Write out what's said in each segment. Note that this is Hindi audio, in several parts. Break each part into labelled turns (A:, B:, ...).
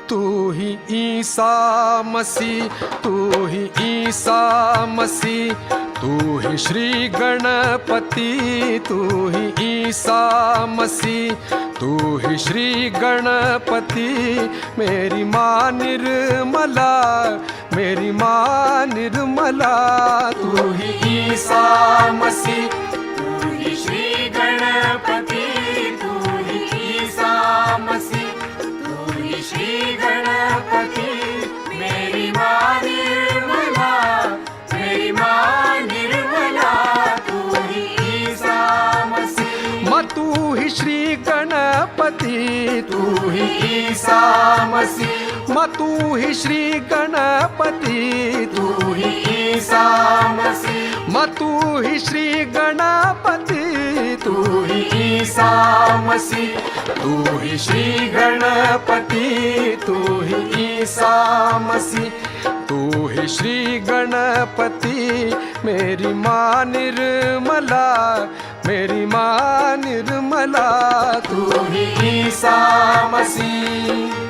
A: तू ही ईसा मसीह, तू ही ईसा मसीह, तू ही श्री गणपति, तू ही ईसा मसीह, तू ही श्री गणपति। मेरी माँ निर्मला, मेरी माँ निर्मला, तू ही ईसा मसीह,
B: तू ही श्री गणपति, तू ही ईसा मसीह, तू ही श्री गणपति। मेरी माँ निर्मला, मेरी माँ निर्मला, तू ही ईसा मसीह।
A: माँ तू ही श्री गणपति, तू ही ईसा मसीह, माँ तू ही श्री गणपति, तू ही ईसा मसीह, माँ तू ही श्री गणपति, तू ही ईसा मसीह, तू ही श्री गणपति, तू ही ईसा मसीह, तू ही श्री गणपति। मेरी माँ निर्मला, मेरी माँ निर्मला, तू ही ईसा मसीह।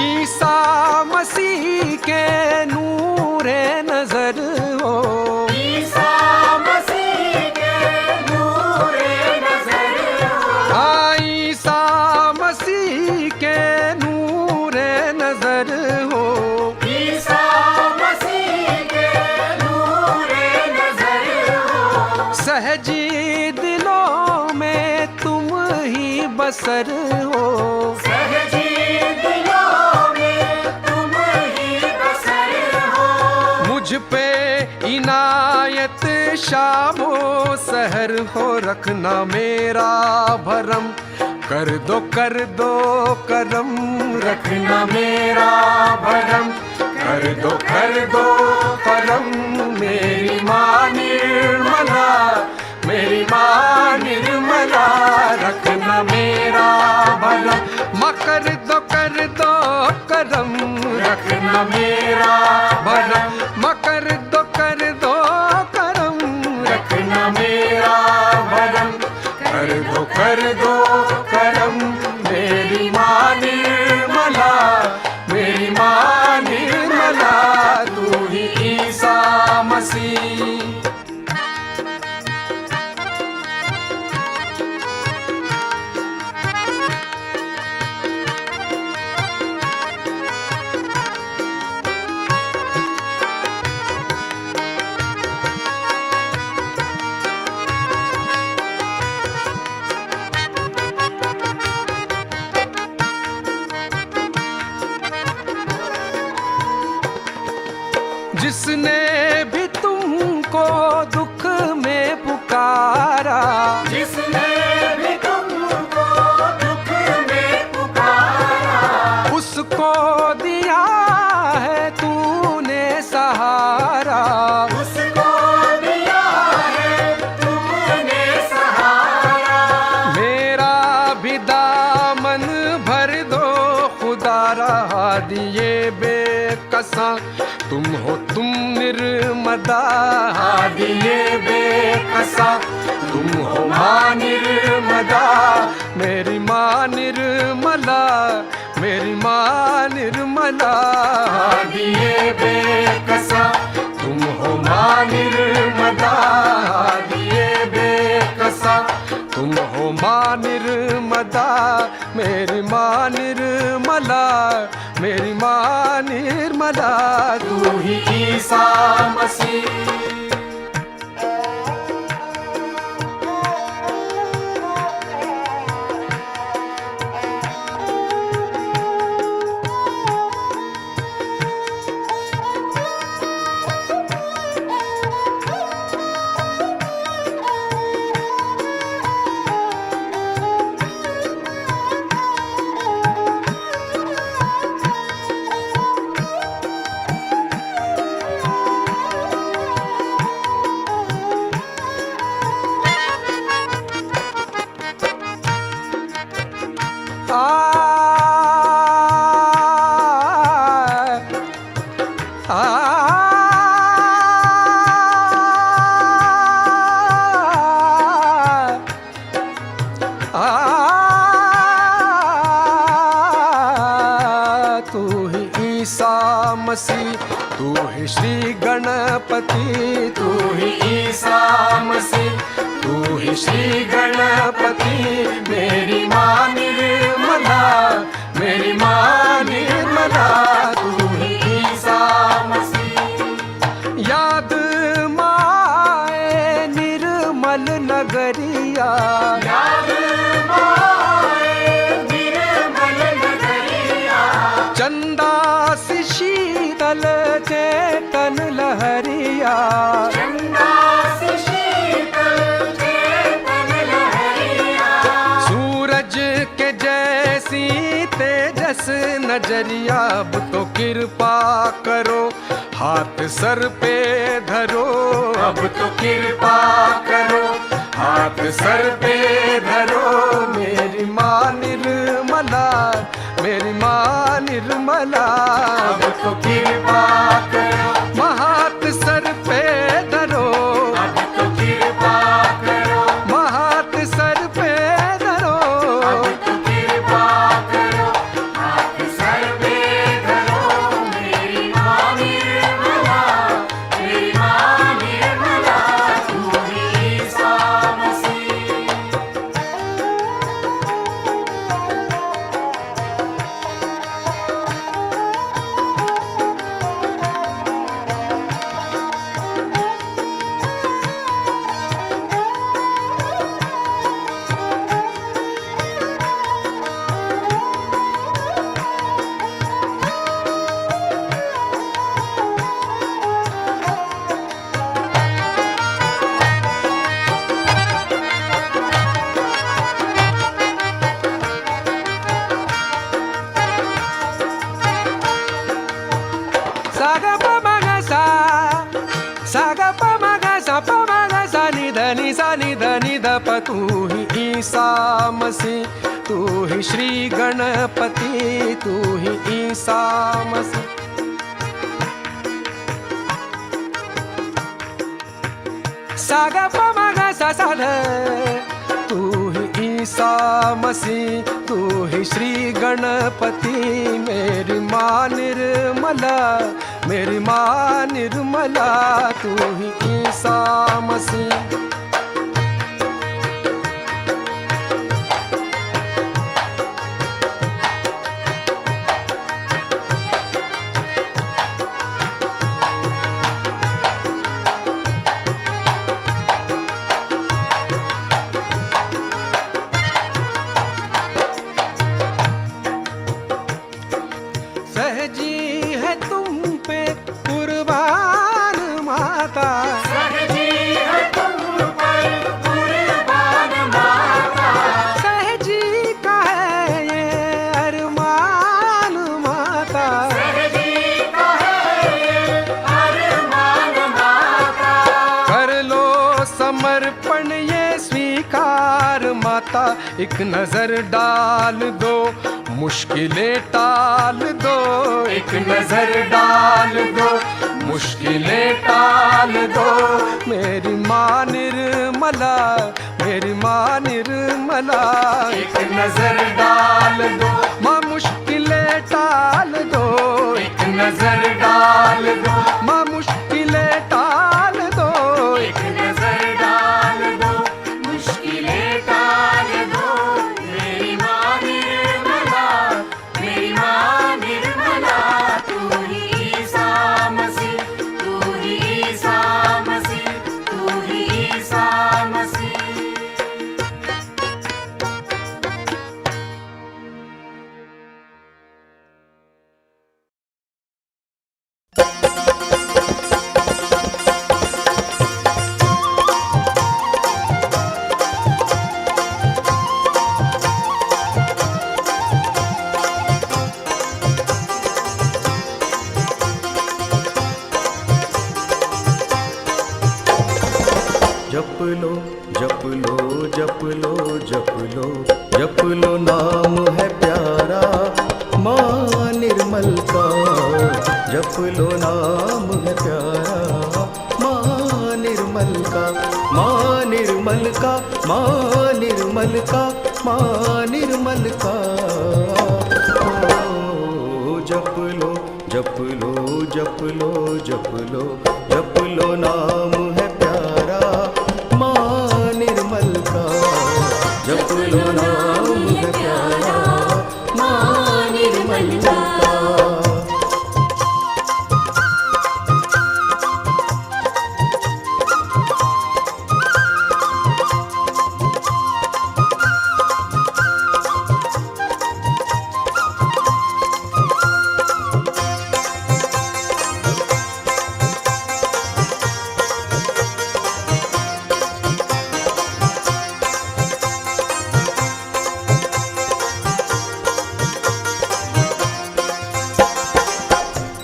A: ईसा मसीह के नूरे नजर हो,
B: ईसा मसीह के नूरे नजर हो,
A: ईसा मसीह के नूरे नजर हो,
B: ईसा मसीह के नूरे नजर हो।
A: सहजी दिलों में तुम ही बसर हो,
B: सहजी दिलों में तुम ही बसर हो।
A: मुझ पे इनायत शामो सहर हो, रखना मेरा भरम कर दो करम,
B: रखना मेरा भरम।
A: कर दो करम, मेरी माँ निर्मला, मेरी माँ निर्मला, रखना मेरा भरम। माँ कर दो करम,
B: रखना मेरा भरम।
A: माँ कर दो करम,
B: रखना मेरा भरम।
A: कर दो करम, मेरी माँ निर्मला, मेरी माँ निर्मला, तू ही ईसा मसीह। जिसने भी तुमको दुख में पुकारा,
B: जिसने भी तुमको दुख में पुकारा,
A: उसको दिया है तूने सहारा।
B: उसको दिया है तुमने सहारा।
A: मेरा भी दामन भर दो खुदा, रहा दिए बेकसा तुम हो, तुम निर्मदा,
B: दिए बेकसा
A: तुम हो माँ निर्मदा, मेरी माँ निर्मला, मेरी माँ निर्मला,
B: दिए बेकसा
A: तुम हो माँ निर्मदा, दिए बेकसा तुम हो माँ निर्मदा, मेरी माँ निर्मला, मेरी माँ निर्मला,
B: तू ही ईसा मसीह।
A: तू ही ईसा मसीह, तू ही श्री गणपति,
B: तू ही ईसा मसीह,
A: तू ही श्री गणपति, मेरी माँ निर्मला, मेरी माँ निर्मला,
B: तू ही ईसा मसीह।
A: याद माए निर्मल नगरिया,
B: याद माए निर्मल नगरिया,
A: चंदा सी शीतल चेतन लहरिया,
B: चंदा सी शीतल चेतन लहरिया,
A: सूरज के जैसी तेजस नजरिया, अब तो कृपा करो, हाथ सर पे धरो,
B: अब तो कृपा करो,
A: हाथ सर पे धरो, मेरी माँ निर्मला, मेरी माँ निर्मला,
B: अब तो कृपा करो,
A: हाथ सर पे धरो,
B: अब तो कृपा करो,
A: हाथ सर पे धरो,
B: अब तो कृपा करो, हाथ सर पे धरो, मेरी माँ निर्मला, मेरी माँ निर्मला, तू ही ईसा मसीह।
A: नि सा नि ध नि ध प तू ही ईसा मसीह, तू ही श्री गणपति, तू ही ईसा मसीह। सा ग प म ग सा सा ध, तू ही ईसा मसीह, तू ही श्री गणपति। मेरी माँ निर्मला, मेरी माँ निर्मला, तू ही ईसा मसीह। सहजी है तुम पे कुर्बान माता,
B: सहजी है तुम पर कुर्बान माता,
A: सहजी का है ये अरमान माता,
B: सहजी का है ये अरमान माता।
A: कर लो समर्पण ये स्वीकार माता। एक नजर डाल दो, मुश्किलें टाल दो, एक नजर डाल दो, मुश्किलें टाल दो। मेरी माँ निर्मला, मेरी माँ निर्मला,
B: एक नजर डाल दो,
A: माँ मुश्किलें टाल दो,
B: एक नजर डाल दो,
A: माँ मुश्किलें टाल दो,
B: एक नजर डाल दो, मुश्किलें टाल दो। मेरी माँ निर्मला, मेरी माँ निर्मला, तू ही ईसा मसीह, तू ही ईसा मसीह, तू ही ईसा मसीह।
C: जप लो जप लो जप लो जप लो जप लो नाम है प्यारा माँ निर्मल का। जप लो नाम है प्यारा माँ निर्मल का, माँ निर्मल का, माँ निर्मल का, माँ निर्मल का। ओ, जप लो जप लो जप लो जप लो जप लो नाम है प्यारा माँ निर्मल का। जप लो नाम है प्यारा माँ निर्मल का।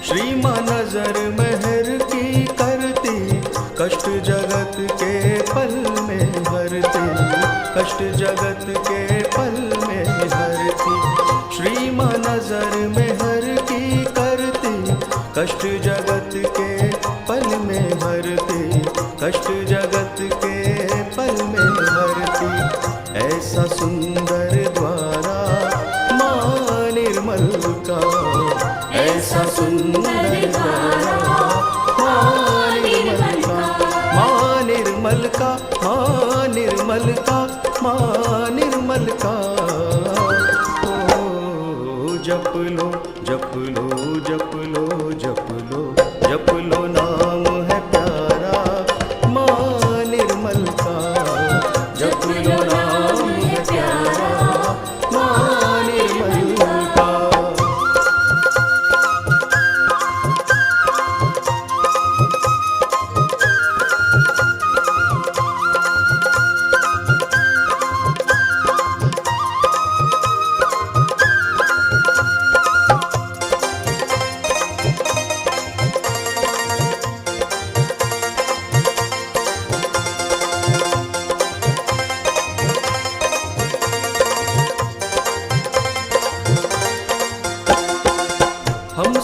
C: श्री माँ नजर मेहर की करती, कष्ट जगत के पल में हरती, कष्ट जगत के पल में हरती। श्री माँ नजर मेहर की करती, कष्ट जगत के पल में हरती, कष्ट जगत के पल में हरती। ऐसा सुंदर द्वारा माँ निर्मल का, ऐसा सुंदर द्वारा माँ निर्मल का, माँ निर्मल का, माँ निर्मल का, माँ निर्मल का। ओ, जप लो जप लो जप लो जप लो जप लो नाम है प्यारा माँ निर्मल का। जप लो नाम है प्यारा माँ निर्मल का।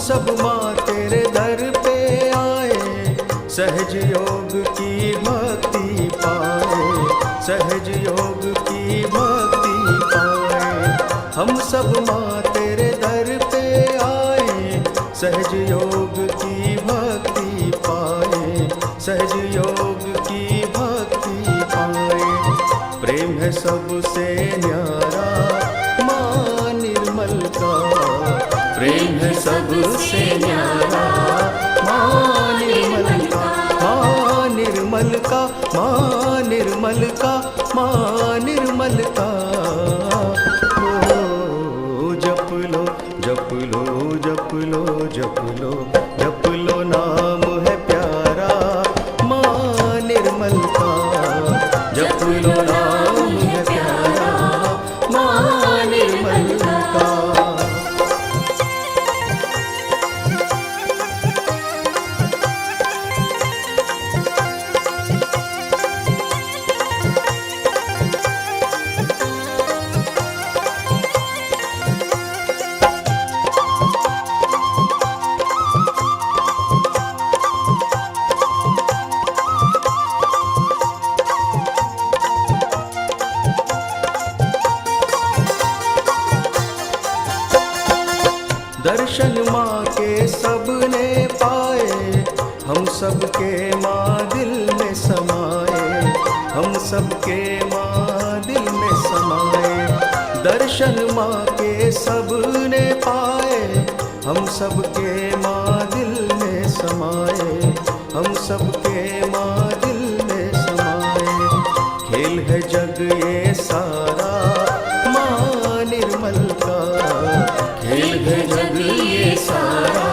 C: सब माँ तेरे दर पे आए, सहज योग की भक्ति पाए, सहज योग की भक्ति पाए। हम सब माँ तेरे दर पे आए, सहज योग की भक्ति पाए, सहज योग की भक्ति पाए। प्रेम है सबसे न्यारा माँ निर्मल का, प्रेम है सबसे न्यारा माँ निर्मल का, माँ निर्मल का, माँ निर्मल का, माँ निर्मल का। ओ जप लो जप लो जप लो जप लो, जप लो नाम है प्यारा माँ निर्मल का, जप लो नाम है प्यारा माँ निर्मल का। दर्शन माँ के सबने पाए, हम सबके माँ दिल में समाए, हम सबके माँ दिल में समाए। दर्शन माँ के सबने पाए, हम सबके माँ दिल में समाए, हम सबके माँ दिल में समाए। खेल है जग ये सारा माँ निर्मल का, खेल है जग ये सारा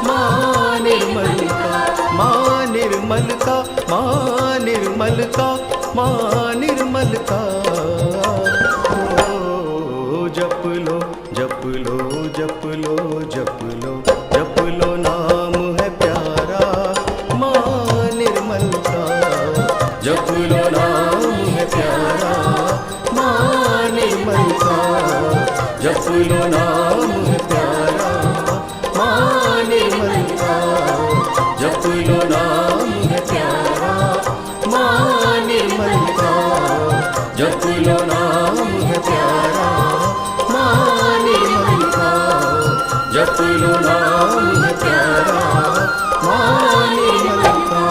C: माँ निर्मल का, माँ निर्मल का, माँ निर्मल का, माँ निर्मल का। ओ जप लो जप लो जप लो जप लो, जप लो नाम है प्यारा माँ निर्मल का, जप लो नाम है प्यारा माँ निर्मल का, जप लो नाम है प्यारा माँ निर्मल का, जप लो नाम है प्यारा माँ निर्मल का, जप लो नाम है प्यारा माँ निर्मल का, जप लो नाम है प्यारा माँ निर्मल का।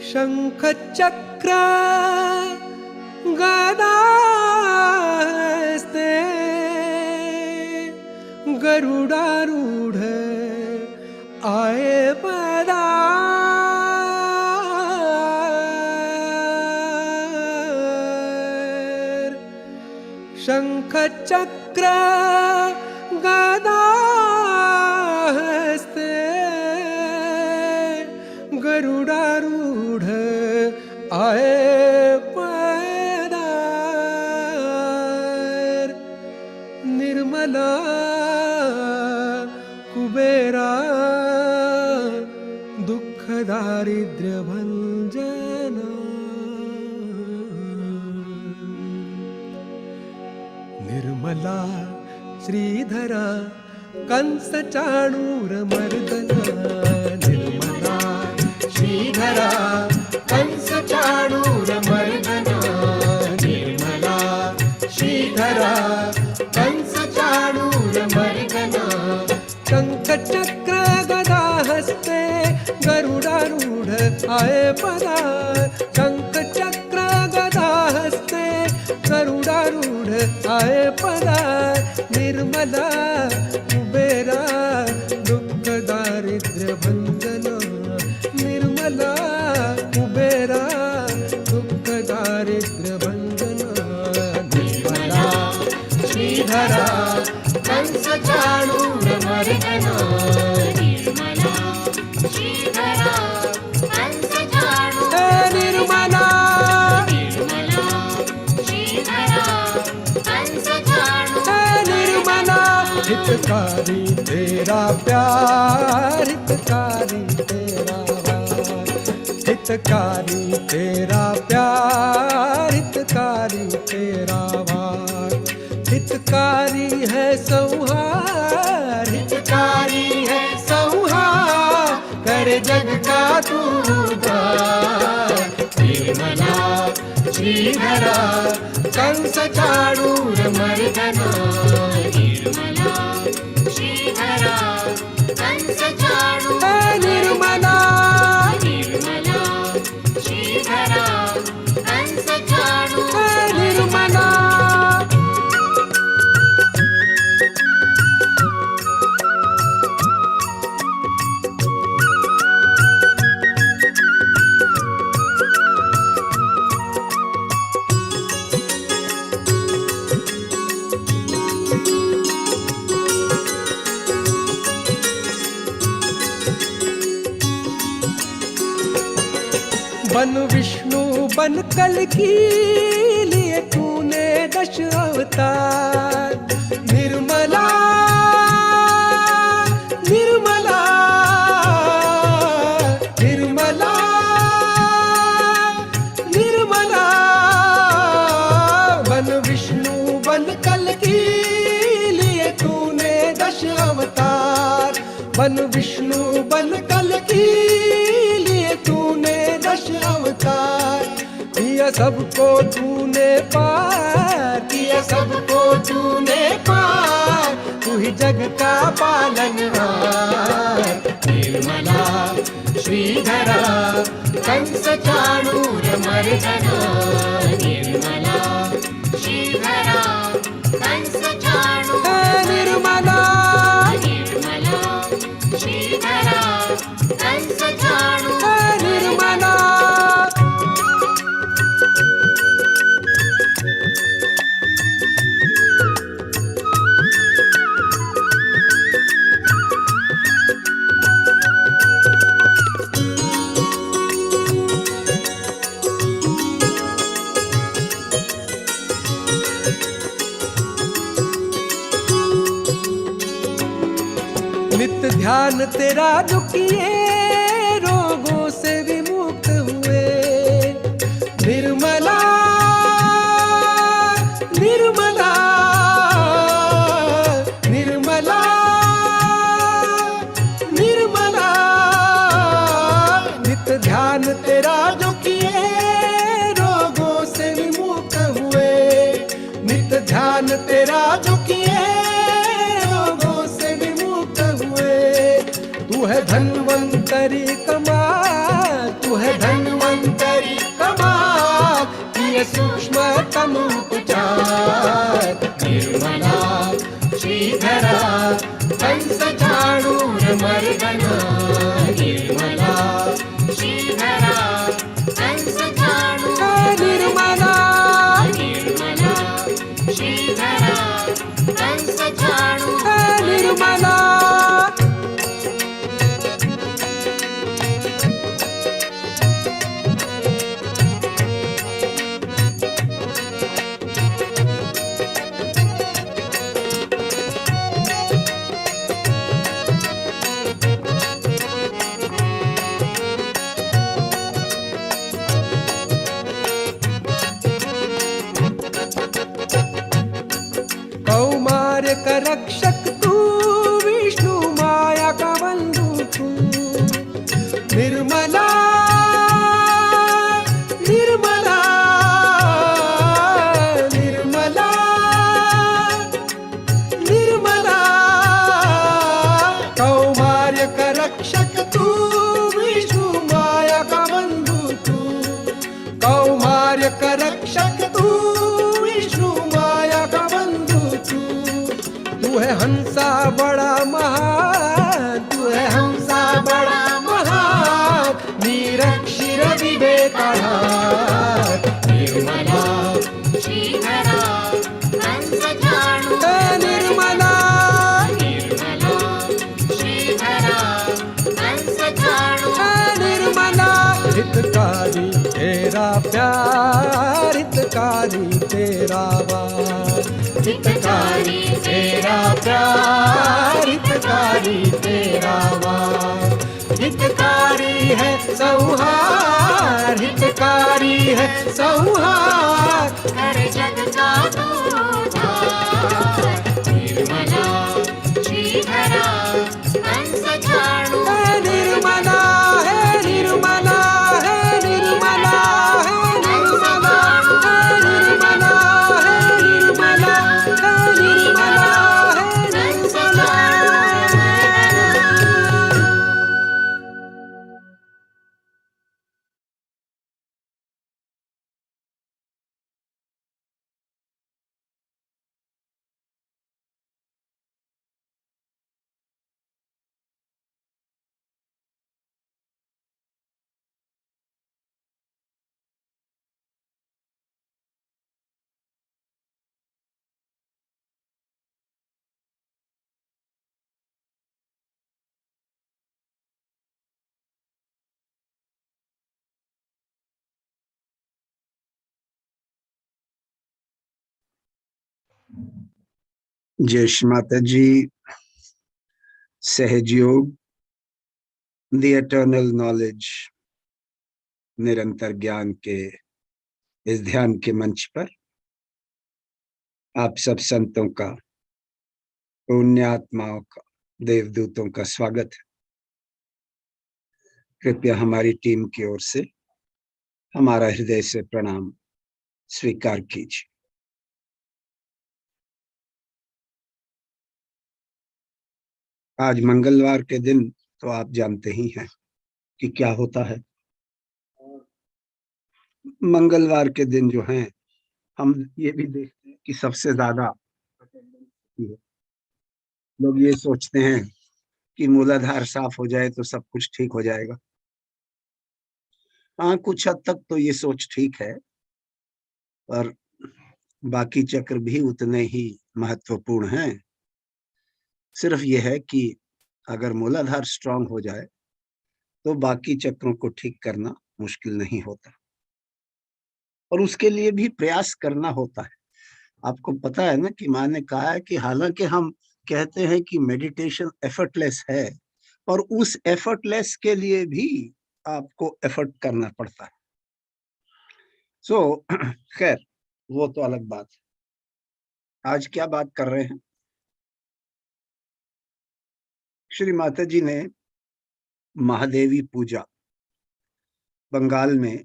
A: शंख चक्र गदास्ते गरुडारूढ़ आए पधार। शंख चक्र गदास्ते गरुडारूढ़ आए पधार। निर्मला कुबेरा दुख दारिद्र्य भंजना। निर्मला श्रीधरा कंस चाणूर मर्दना। निर्मला श्रीधरा कंस चाणूर मर्दना। निर्मला श्रीधरा कंस चाणूर मर्दना। शंख चक्र गदा हस्ते गरुडारूढ़ आए पधार। शंख चक्र गदा हस्ते गरुडारूढ़ आए पधार। निर्मला कुबेरा दुख दारिद्र्य भंजना। निर्मला कुबेरा दुख दारिद्र्य भंजना। श्रीधरा
B: कंस चाणूर मर्दना निर्मला श्रीधरा कंस चाणूर
A: निर्मला
B: निर्मला श्रीधरा कंस चाणूर
A: निर्मला हितकारी तेरा प्यार हितकारी तेरा वार हितकारी तेरा प्यार हितकारी तेरा वार हितकारी है संहार हितकारी है संहार कर जग का तू उद्धार
B: निर्मला श्रीधरा
A: कंस चाणूर
B: मर्दना निर्मला श्रीधरा कंस चाणूर
A: निर्मला
B: निर्मला श्रीधरा कंस चाणूर
A: निर्मला बन विष्णु बन कल की लिए तूने 10 अवतार निर्मला निर्मला निर्मला निर्मला बन विष्णु बन कल की लिए तूने 10 अवतार बन विष्णु बन कल की लिए तूने 10 अवतार किया सबको तूने पार किया सबको तूने पार तू ही जग का पालनहार
B: निर्मला श्रीधरा कंस चाणूर मर्दना निर्मला श्रीधरा कंस चाणूर
A: निर्मला
B: निर्मला श्रीधरा कंस चाणूर
A: निर्मला नित्य ध्यान तेरा जो किए रोगों से विमुक्त हुए निर्मला निर्मला निर्मला निर्मला नित्य ध्यान तेरा जो किए रोगों से विमुक्त हुए नित्य ध्यान तेरा जो किए रोगों से विमुक्त हुए तू है धन्वंतरी कमाल तू है धन्वंतरी कमाल ये सूक्ष्म तनु उपचार
B: निर्मला श्रीधरा कंस चाणूर मर्दना निर्मला श्रीधरा कंस चाणूर
A: निर्मला
B: निर्मला श्रीधरा कंस चाणूर
A: निर्मला कौमार्य का रक्षक तू विष्णु माया का बंधु तू निर्मला निर्मला निर्मला निर्मला कौमार्य का रक्षक तू विष्णु माया का बंधु तू कौमार्य का रक्षक तू विष्णु माया का बंधु तू है हंसा बड़ा महान तू है हंसा बड़ा महान निरक्षर विवेकाधार
B: निर्मला श्रीधरा कंस चाणूर
A: संहार, हितकारी है संहार।
B: कर जग का तू उद्धार। निर्मला श्रीधरा कंस झाड़ू
A: है निर्मला, है निर्मला, है निर्मला, है निर्मला, है निर्मला, है निर्मला, है निर्मला, है
B: कंस
A: निर्मला।
D: जय श्री माता जी। सहज योग, द एटर्नल नॉलेज, निरंतर ज्ञान के इस ध्यान के मंच पर आप सब संतों का, पुण्यात्माओं का, देवदूतों का स्वागत है। कृपया हमारी टीम की ओर से हमारा हृदय से प्रणाम स्वीकार कीजिए। आज मंगलवार के दिन तो आप जानते ही हैं कि क्या होता है। मंगलवार के दिन जो हैं, हम ये भी देखते हैं कि सबसे ज्यादा लोग ये सोचते हैं कि मूलाधार साफ हो जाए तो सब कुछ ठीक हो जाएगा। हाँ, कुछ हद तक तो ये सोच ठीक है, पर बाकी चक्र भी उतने ही महत्वपूर्ण हैं। सिर्फ ये है कि अगर मूलाधार स्ट्रांग हो जाए तो बाकी चक्रों को ठीक करना मुश्किल नहीं होता, और उसके लिए भी प्रयास करना होता है। आपको पता है ना कि माँ ने कहा है कि हालांकि हम कहते हैं कि मेडिटेशन एफर्टलेस है, और उस एफर्टलेस के लिए भी आपको एफर्ट करना पड़ता है। खैर, वो तो अलग बात है। आज क्या बात कर रहे हैं? श्री माता जी ने महादेवी पूजा बंगाल में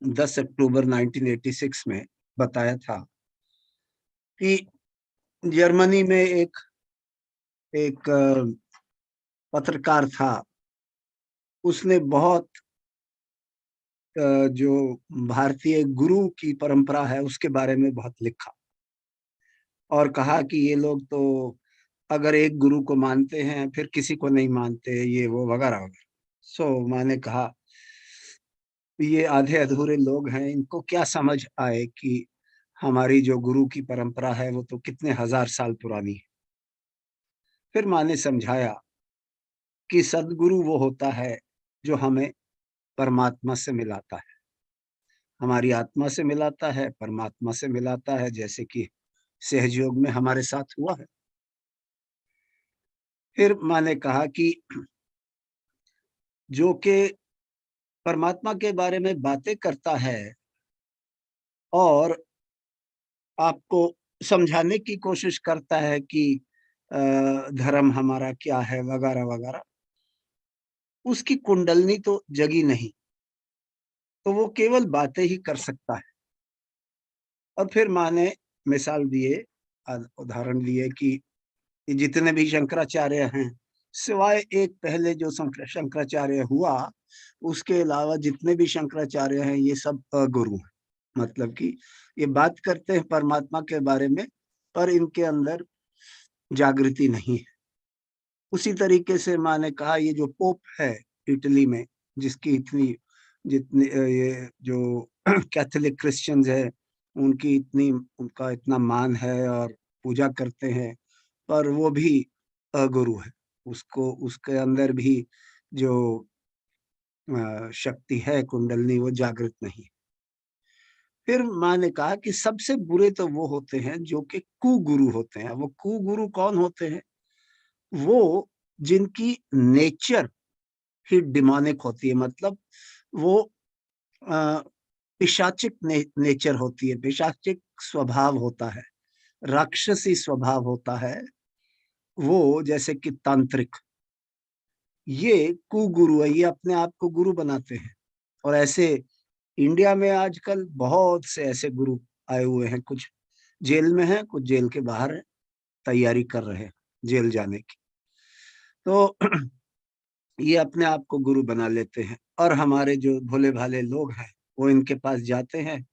D: 10 अक्टूबर 1986 में बताया था कि जर्मनी में एक पत्रकार था। उसने बहुत जो भारतीय गुरु की परंपरा है उसके बारे में बहुत लिखा, और कहा कि ये लोग तो अगर एक गुरु को मानते हैं फिर किसी को नहीं मानते, ये वो वगैरह वगैरह। मैंने कहा ये आधे अधूरे लोग हैं, इनको क्या समझ आए कि हमारी जो गुरु की परंपरा है वो तो कितने हजार साल पुरानी है। फिर माँ ने समझाया कि सदगुरु वो होता है जो हमें परमात्मा से मिलाता है, हमारी आत्मा से मिलाता है, परमात्मा से मिलाता है, जैसे कि सहजयोग में हमारे साथ हुआ है। फिर माँ ने कहा कि जो के परमात्मा के बारे में बातें करता है और आपको समझाने की कोशिश करता है कि धर्म हमारा क्या है वगैरह वगैरह, उसकी कुंडलनी तो जगी नहीं, तो वो केवल बातें ही कर सकता है। और फिर माँ ने मिसाल दिए, उदाहरण दिए कि जितने भी शंकराचार्य हैं, सिवाय एक पहले जो शंकराचार्य हुआ, उसके अलावा जितने भी शंकराचार्य हैं ये सब अगुरु हैं। मतलब कि ये बात करते हैं परमात्मा के बारे में, पर इनके अंदर जागृति नहीं है। उसी तरीके से माँ ने कहा ये जो पोप है इटली में, जिसकी इतनी जितनी ये जो कैथोलिक क्रिश्चियंस है उनका इतना मान है और पूजा करते हैं, पर वो भी अगुरु है। उसको उसके अंदर भी जो शक्ति है कुंडलनी, वो जागृत नहीं है। फिर माँ ने कहा कि सबसे बुरे तो वो होते हैं जो कि कुगुरु होते हैं। वो कुगुरु कौन होते हैं? वो जिनकी नेचर ही डिमोनिक होती है, मतलब वो पिशाचिक नेचर होती है, पिशाचिक स्वभाव होता है, राक्षसी स्वभाव होता है वो। जैसे कि तांत्रिक, ये कुगुरु है, ये अपने आप को गुरु बनाते हैं। और ऐसे इंडिया में आजकल बहुत से ऐसे गुरु आए हुए हैं, कुछ जेल में हैं, कुछ जेल के बाहर हैं, तैयारी कर रहे हैं जेल जाने की। तो ये अपने आप को गुरु बना लेते हैं, और हमारे जो भोले भाले लोग हैं वो इनके पास जाते हैं।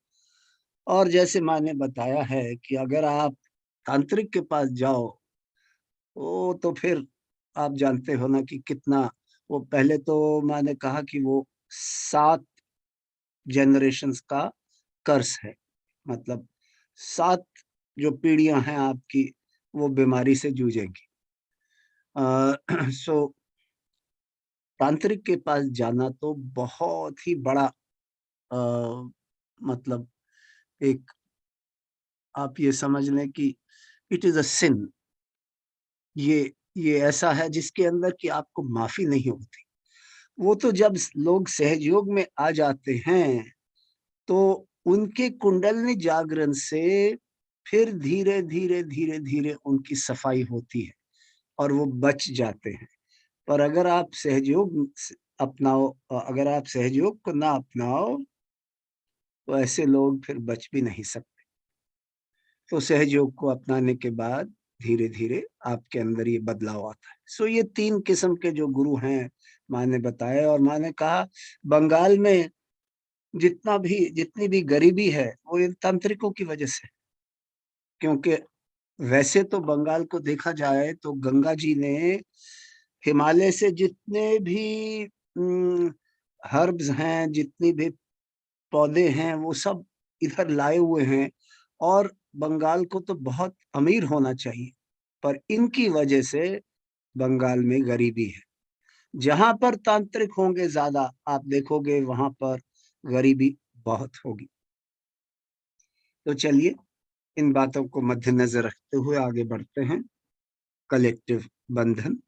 D: और जैसे मैंने बताया है कि अगर आप तांत्रिक के पास जाओ, वो तो फिर आप जानते हो ना कि कितना, वो पहले तो मैंने कहा कि वो 7 जनरेशंस का कर्स है, मतलब 7 जो पीढ़ियां हैं आपकी, वो बीमारी से जूझेंगी। सो तांत्रिक के पास जाना तो बहुत ही बड़ा मतलब एक, आप ये समझ लें कि इट इज अ सिन। ये ऐसा है जिसके अंदर कि आपको माफी नहीं होती। वो तो जब लोग सहजयोग में आ जाते हैं तो उनके कुंडलनी जागरण से फिर धीरे धीरे धीरे धीरे उनकी सफाई होती है और वो बच जाते हैं। पर अगर आप सहजयोग अपनाओ, अगर आप सहजयोग को ना अपनाओ, तो ऐसे लोग फिर बच भी नहीं सकते। तो सहजयोग को अपनाने के बाद धीरे धीरे आपके अंदर ये बदलाव आता है। सो ये 3 किस्म के जो गुरु हैं मैंने बताए। और मैंने कहा बंगाल में जितनी भी गरीबी है वो इन तांत्रिकों की वजह से, क्योंकि वैसे तो बंगाल को देखा जाए तो गंगा जी ने हिमालय से जितने भी हर्ब्स हैं, जितनी भी पौधे हैं, वो सब इधर लाए हुए हैं। और बंगाल को तो बहुत अमीर होना चाहिए, पर इनकी वजह से बंगाल में गरीबी है। जहां पर तांत्रिक होंगे ज्यादा, आप देखोगे वहां पर गरीबी बहुत होगी। तो चलिए, इन बातों को मद्देनजर रखते हुए आगे बढ़ते हैं। कलेक्टिव बंधन।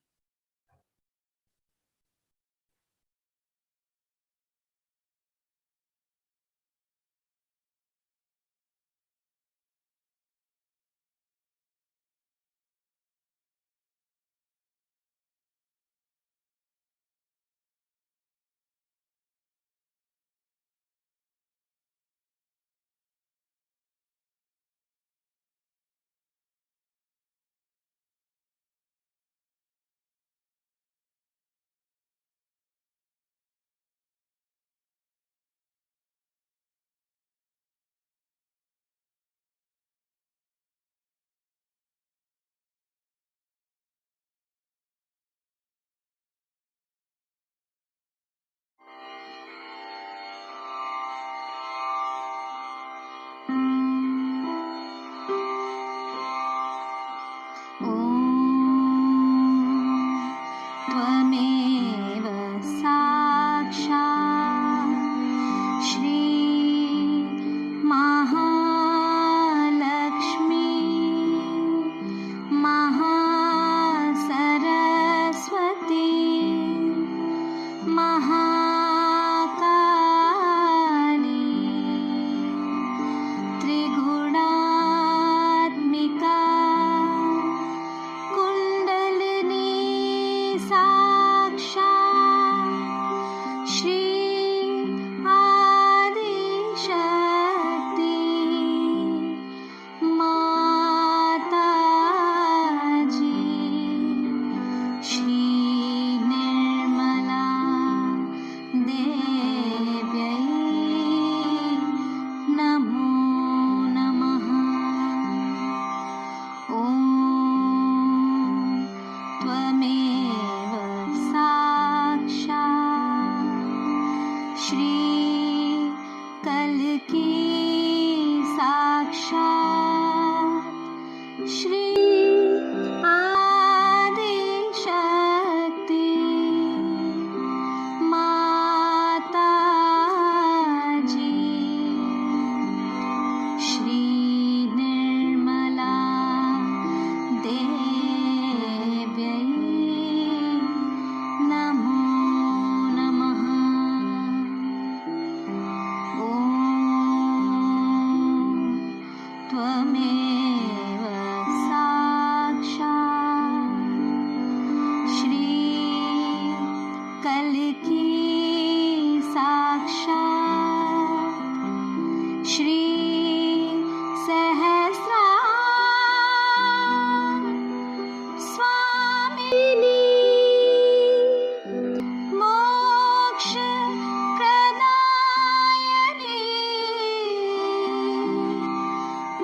B: त्वमेव साक्षात् श्री महालक्ष्मी महासरस्वती महाकाली त्रिगुणात्मिका कुण्डलिनी साक्षात् श्री आदिशक्ति माताजी श्री निर्मला देव्यै नमो नमः। ॐ त्वमेव साक्षात् श्री कल्की साक्षात् श्री आदिशक्ति माताजी श्री निर्मला देव्यै नमो त्वमेव साक्षात् श्री कल्की साक्षात् श्री सहस्रार स्वामिनी मोक्ष प्रदायिनी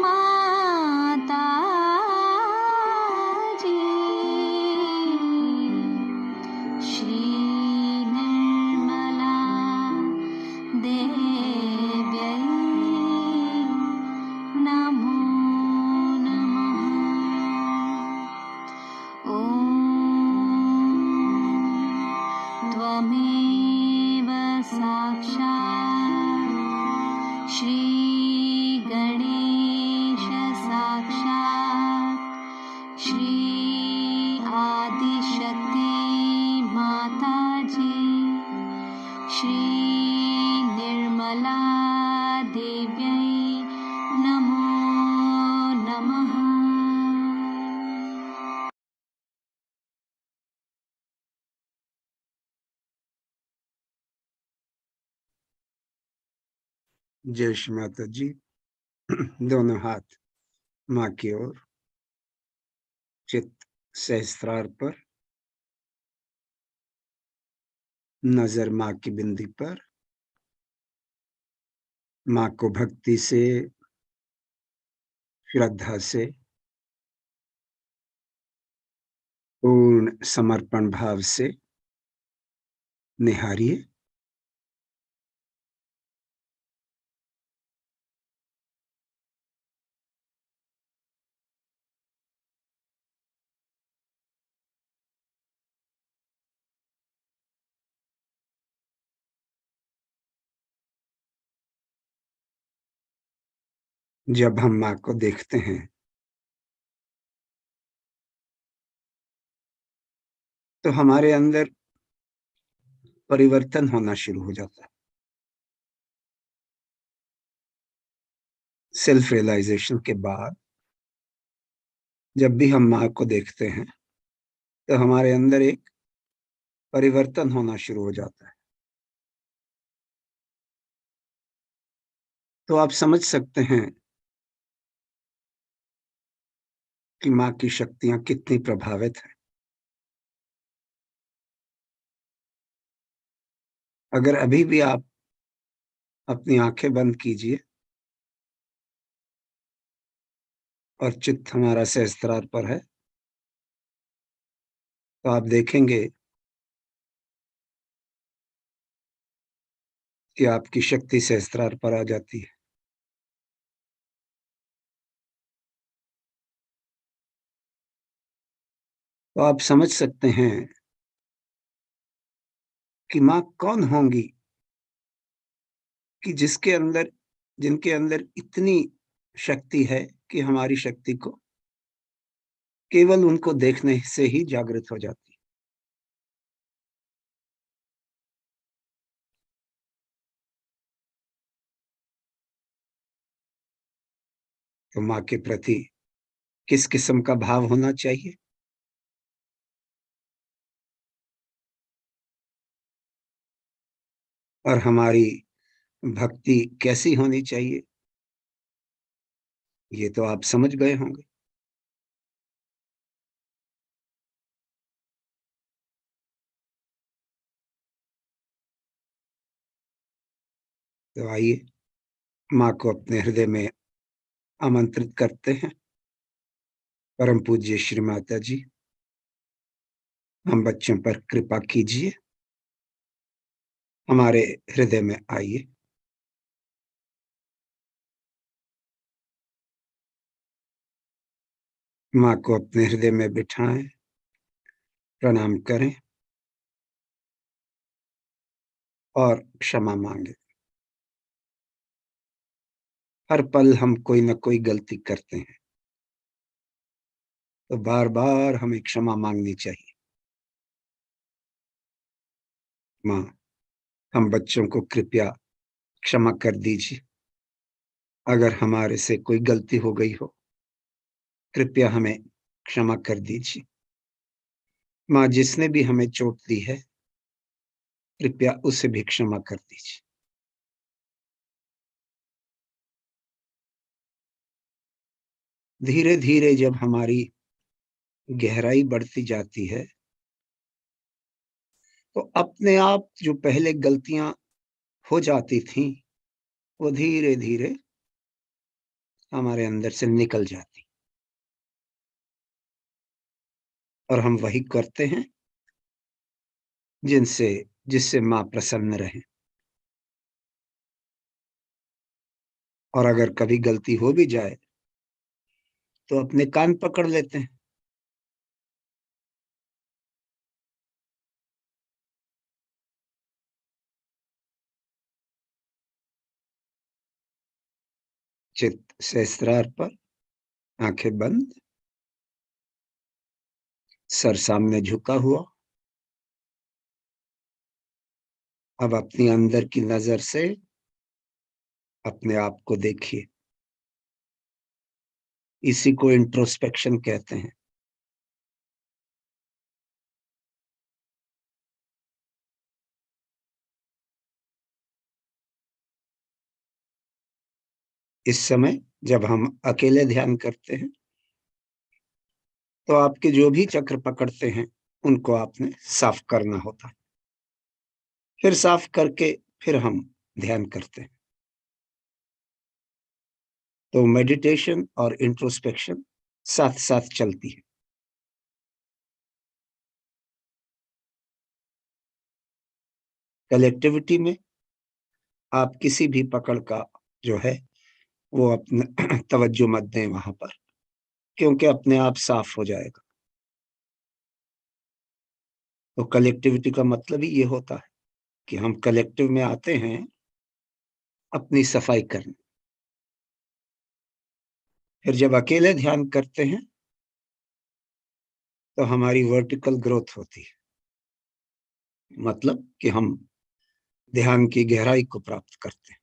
B: माता जी श्री निर्मला देव्यै नमो नमः। ॐ त्वमेव साक्षात् श्री गणेश साक्षात् श्री आदिशक्ति माता जी श्री निर्मला देव्यै नमो नमः।
D: जय श्री माता जी। दोनों हाथ माँ की ओर, चित्त सहस्त्रार पर, नजर माँ की बिंदी पर। माँ को भक्ति से, श्रद्धा से, पूर्ण समर्पण भाव से निहारिए। जब हम माँ को देखते हैं तो हमारे अंदर परिवर्तन होना शुरू हो जाता है। सेल्फ रियलाइजेशन के बाद जब भी हम माँ को देखते हैं तो हमारे अंदर एक परिवर्तन होना शुरू हो जाता है। तो आप समझ सकते हैं कि माँ की शक्तियां कितनी प्रभावित हैं। अगर अभी भी आप अपनी आंखें बंद कीजिए और चित्त हमारा सहस्त्रार पर है तो आप देखेंगे कि आपकी शक्ति सहस्त्रार पर आ जाती है। तो आप समझ सकते हैं कि माँ कौन होंगी कि जिनके अंदर इतनी शक्ति है कि हमारी शक्ति को केवल उनको देखने से ही जागृत हो जाती है। तो माँ के प्रति किस किस्म का भाव होना चाहिए? और हमारी भक्ति कैसी होनी चाहिए, ये तो आप समझ गए होंगे। तो आइए माँ को अपने हृदय में आमंत्रित करते हैं। परम पूज्य श्री माता जी, हम बच्चों पर कृपा कीजिए, हमारे हृदय में आइए। माँ को अपने हृदय में बिठाएं, प्रणाम करें और क्षमा मांगे। हर पल हम कोई ना कोई गलती करते हैं, तो बार बार हमें क्षमा मांगनी चाहिए। माँ, हम बच्चों को कृपया क्षमा कर दीजिए। अगर हमारे से कोई गलती हो गई हो, कृपया हमें क्षमा कर दीजिए। माँ, जिसने भी हमें चोट दी है, कृपया उसे भी क्षमा कर दीजिए। धीरे धीरे जब हमारी गहराई बढ़ती जाती है, तो अपने आप जो पहले गलतियां हो जाती थीं, वो धीरे धीरे हमारे अंदर से निकल जाती, और हम वही करते हैं जिससे माँ प्रसन्न रहे। और अगर कभी गलती हो भी जाए तो अपने कान पकड़ लेते हैं। चित्त सहस्त्रार पर, आंखें बंद, सर सामने झुका हुआ। अब अपनी अंदर की नजर से अपने आप को देखिए। इसी को इंट्रोस्पेक्शन कहते हैं। इस समय जब हम अकेले ध्यान करते हैं, तो आपके जो भी चक्र पकड़ते हैं, उनको आपने साफ करना होता है। फिर साफ करके फिर हम ध्यान करते हैं। तो मेडिटेशन और इंट्रोस्पेक्शन साथ साथ चलती है। कलेक्टिविटी में आप किसी भी पकड़ का जो है वो अपना तवज्जो मत दें वहां पर, क्योंकि अपने आप साफ हो जाएगा। तो कलेक्टिविटी का मतलब ही ये होता है कि हम कलेक्टिव में आते हैं अपनी सफाई करने। फिर जब अकेले ध्यान करते हैं तो हमारी वर्टिकल ग्रोथ होती है, मतलब कि हम ध्यान की गहराई को प्राप्त करते हैं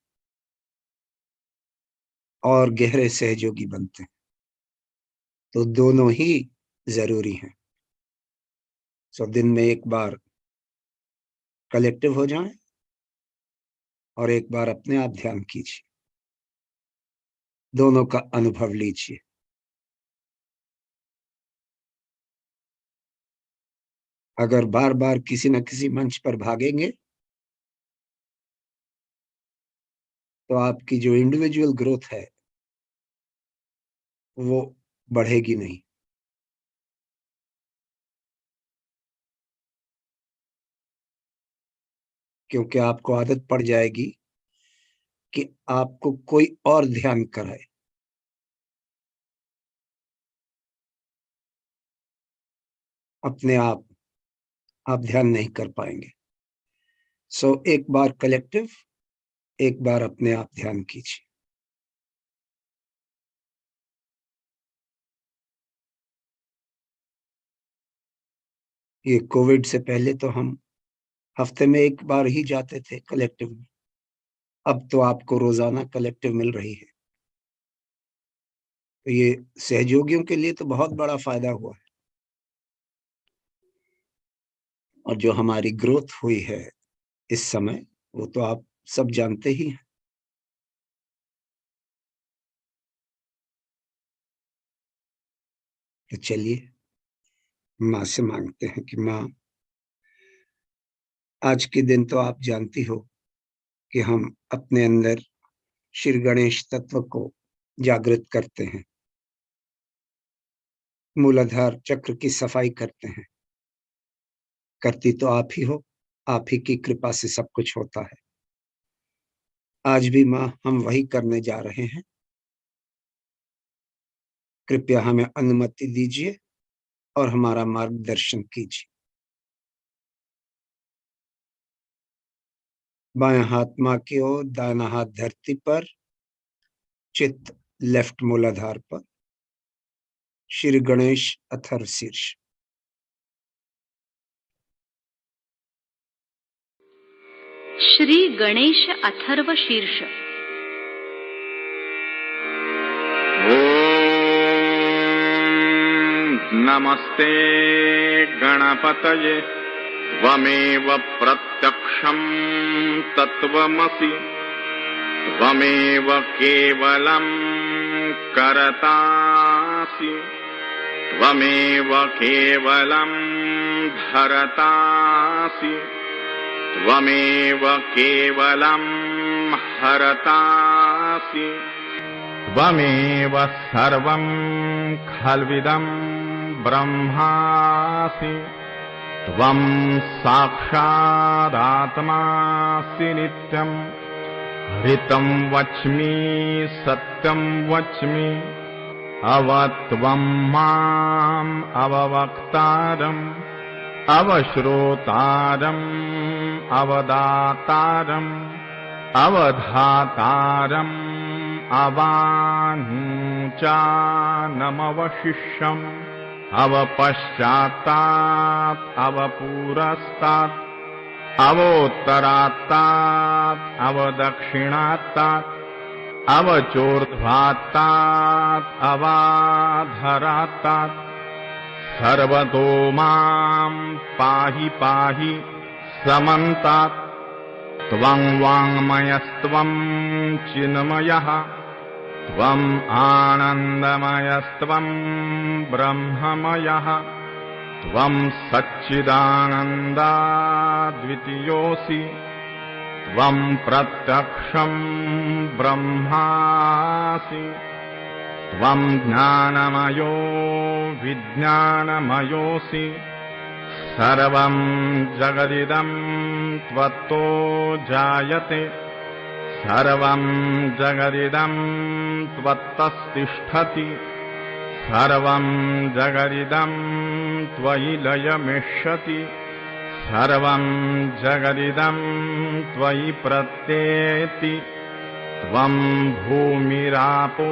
D: और गहरे सहयोगी बनते हैं। तो दोनों ही जरूरी हैं। सो दिन में एक बार कलेक्टिव हो जाएं और एक बार अपने आप ध्यान कीजिए। दोनों का अनुभव लीजिए। अगर बार बार किसी न किसी मंच पर भागेंगे तो आपकी जो इंडिविजुअल ग्रोथ है वो बढ़ेगी नहीं। क्योंकि आपको आदत पड़ जाएगी कि आपको कोई और ध्यान कराए। अपने आप ध्यान नहीं कर पाएंगे। सो एक बार कलेक्टिव, एक बार अपने आप ध्यान कीजिए। ये कोविड से पहले तो हम हफ्ते में एक बार ही जाते थे कलेक्टिव में। अब तो आपको रोजाना कलेक्टिव मिल रही है। तो ये सहयोगियों के लिए तो बहुत बड़ा फायदा हुआ है। और जो हमारी ग्रोथ हुई है इस समय, वो तो आप सब जानते ही हैं। तो चलिए माँ से मांगते हैं कि माँ, आज के दिन तो आप जानती हो कि हम अपने अंदर श्री गणेश तत्व को जागृत करते हैं, मूलाधार चक्र की सफाई करते हैं। करती तो आप ही हो, आप ही की कृपा से सब कुछ होता है। आज भी माँ हम वही करने जा रहे हैं। कृपया हमें अनुमति दीजिए और हमारा मार्गदर्शन कीजिए। बाएं हाथ माँ की ओर, दाहिना हाथ धरती पर, चित्त लेफ्ट मूलाधार पर, श्री गणेश अथर्व शीर्ष।
B: श्री गणेश अथर्व शीर्ष।
E: नमस्ते गणपतये त्वमेव प्रत्यक्षं तत्त्वमसि त्वमेव केवलं करतासि त्वमेव केवलं धरतासि त्वमेव केवलं हरतासि त्वमेव सर्वं खल्विदं ब्रह्मासि त्वं साक्षादात्मासि नित्यं हृतं वच्मि सत्यं वच्मि अवत्वं माम् अववक्तारम् अवश्रोतारम् अवदातारम् अवधातारम् अवानुचानमवशिष्यम् अवपश्चात्तात् अवपुरस्तात् अवोत्तरात्तात् अवदक्षिणात्तात् अवचोर्ध्वात्तात् अवाधरात्तात् सर्वतो मां पाहि पाहि समन्तात् त्वं वाङ्मयस्त्वं चिन्मयः त्वम् आनन्दमयस्त्वं ब्रह्ममयः त्वं सच्चिदानन्दाद्वितीयोऽसि त्वं प्रत्यक्षं ब्रह्मासि त्वं ज्ञानमयो विज्ञानमयोऽसि सर्वं जगदिदं त्वत्तो जायते सर्वं जगदिदं त्वत्तस्तिष्ठति सर्वं जगदिदं त्वयि लयमिष्यति सर्वं जगदिदं त्वयि प्रत्येति त्वं भूमिरापो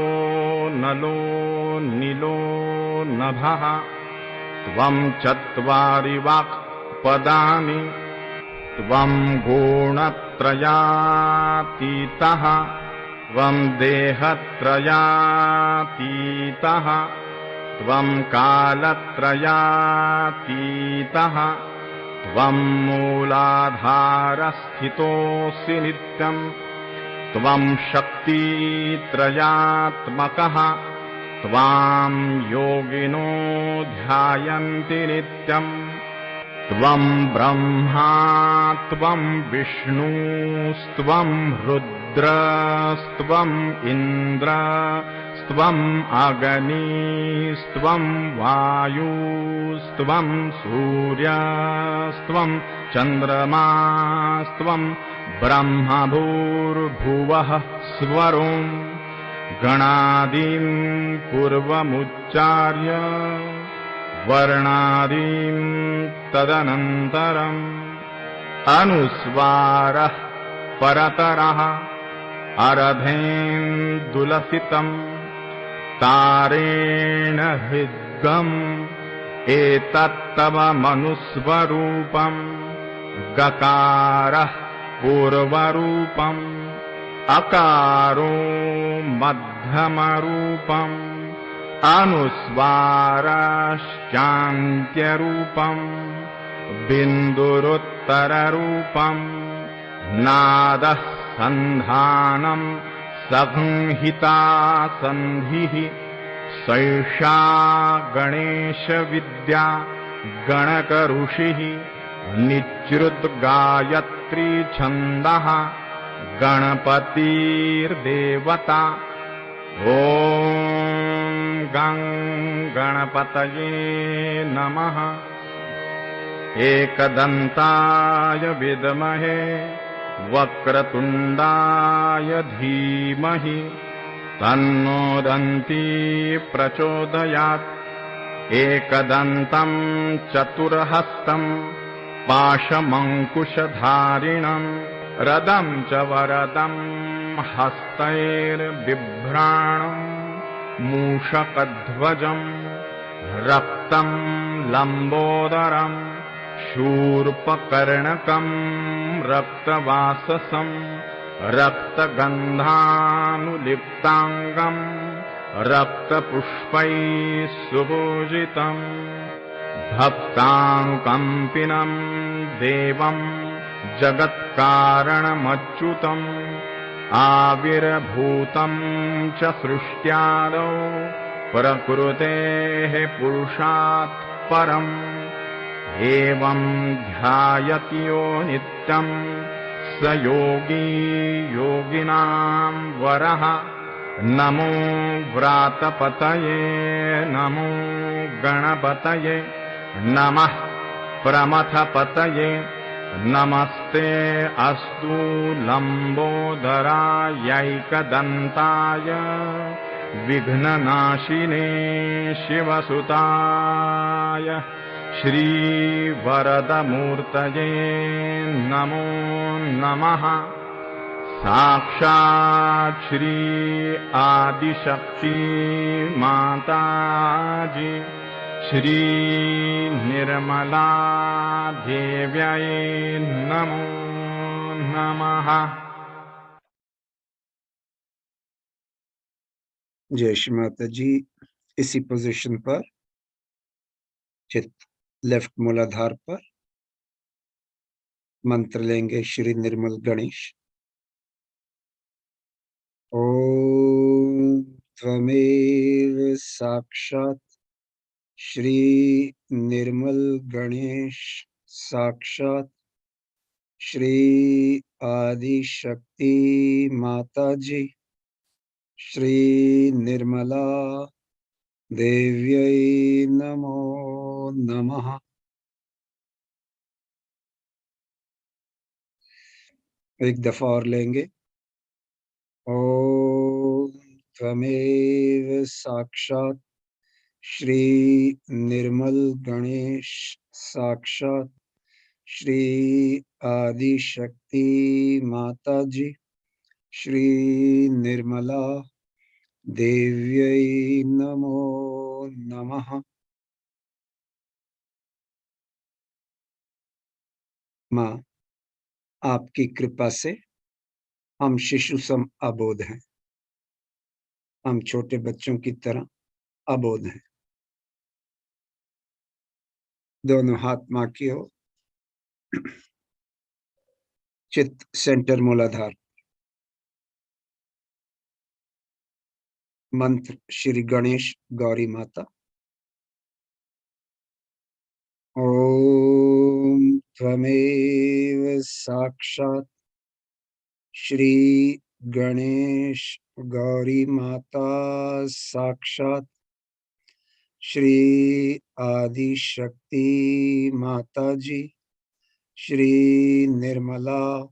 E: नलो निलो नभः त्वं चत्वारि वाक्पदानि त्वं गुणत्रयातीतः त्वं देहत्रयातीतः त्वं कालत्रयातीतः त्वं मूलाधारस्थितोऽसि नित्यम् त्वं शक्तित्रयात्मकः त्वां योगिनो ध्यायन्ति नित्यम् त्वं ब्रह्मा त्वं विष्णुस्त्वं रुद्रस्त्वम् इन्द्रस्त्वम् अग्निस्त्वं वायुस्त्वं सूर्यस्त्वं चन्द्रमास्त्वं ब्रह्मभूर्भुवः स्वरों गणादीं पूर्वमुच्चार्य वर्णादीं तदनन्तरम् अनुस्वारः परतरः अरधेन्दुलसितं तारेण हृद्गम् एतत्तव मनुस्वरूपम् गकारः पूर्वरूपम् अकारो मध्यमरूपम् अनुस्वारश्चान्त्यरूपम् बिन्दुरुत्तररूपम् नादः सन्धानं संहिता सन्धिः सैषा गणेशविद्या गणकऋषिः निच्रुतगायत्री छन्दः गणपतिर्देवता ॐ गं गणपतये नमः एकदन्ताय विद्महे वक्रतुण्डाय धीमहि तन्नो दन्ती प्रचोदयात् एकदन्तं चतुर्हस्तं पाशमङ्कुशधारिणं रदं च वरदं हस्तैर्बिभ्राणं मूषकध्वजं रक्तं लम्बोदरं शूर्पकर्णकं रक्तवाससं रक्तगन्धानुलिप्ताङ्गं रक्तपुष्पैः सुपूजितम् भक्तानुकम्पिनं देवं जगत्कारणमच्युतम् आविर्भूतं च सृष्ट्यादौ प्रकृतेः पुरुषात् परम् एवं ध्यायति यो नित्यं स योगी योगिनां वरः नमो व्रातपतये नमो गणपतये नमः प्रमथपतये नमस्ते अस्तु लम्बोदरायैकदन्ताय विघ्ननाशिने शिवसुताय श्रीवरदमूर्तये नमो नमः। साक्षात् श्री आदिशक्ति माताजी श्री निर्मला देव्यै नमो नमः।
D: जय श्री माता जी। इसी पोजीशन पर चित लेफ्ट मूलाधार पर मंत्र लेंगे श्री निर्मल गणेश। ओम त्वमेव साक्षात् श्री निर्मल गणेश साक्षात् श्री आदि शक्ति माता जी श्री निर्मला देव्यै नमो नमः। एक दफा और लेंगे। ओम त्वमेव साक्षात् श्री निर्मल गणेश साक्षात् श्री आदि शक्ति माता जी श्री निर्मला देव्यै नमो नमः। माँ, आपकी कृपा से हम शिशु सम अबोध हैं, हम छोटे बच्चों की तरह अबोध हैं। दोनों हाथ माँ की ओर, चित्त सेंटर मूलाधार, मंत्र श्री गणेश गौरी माता। ओम त्वमेव साक्षात् श्री गणेश गौरी माता साक्षात् श्री आदि शक्ति माता जी श्री निर्मला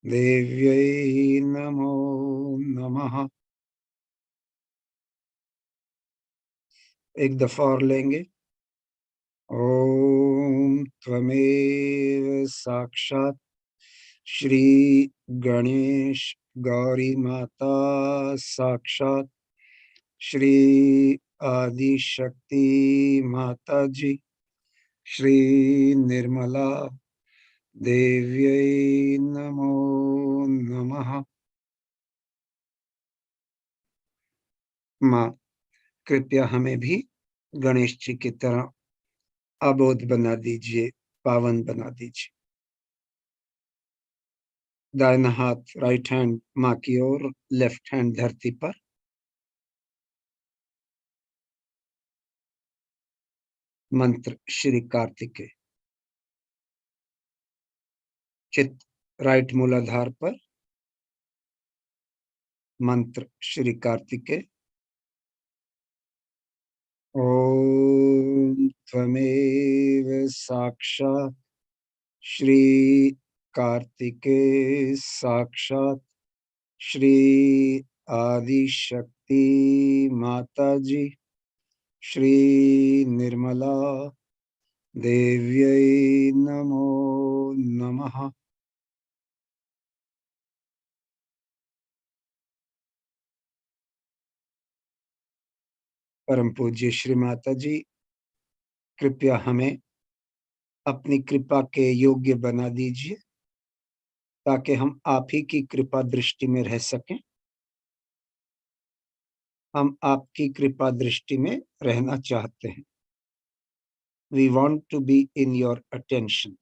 D: देव्यै नमो नमः। एक दफा और लेंगे। ओम त्वमेव साक्षात् श्री गणेश गौरी माता साक्षात् श्री आदि शक्ति माता जी श्री निर्मला देव्यै नमो नमः। माँ, कृपया हमें भी गणेश जी की तरह अबोध बना दीजिए, पावन बना दीजिए। दाहिना हाथ राइट हैंड माँ की ओर, लेफ्ट हैंड धरती पर। मंत्र श्री कार्तिकेय। चित्त राइट मूलाधार पर, मंत्र श्री कार्तिकेय। ओम त्वमेव साक्षात् श्री कार्तिकेय साक्षात् श्री आदि शक्ति माता जी श्री निर्मला देव्यै नमो नमः। परम पूज्य श्री माता जी, कृपया हमें अपनी कृपा के योग्य बना दीजिए ताकि हम आप ही की कृपा दृष्टि में रह सकें। हम आपकी कृपा दृष्टि में रहना चाहते हैं। We want to be in your attention.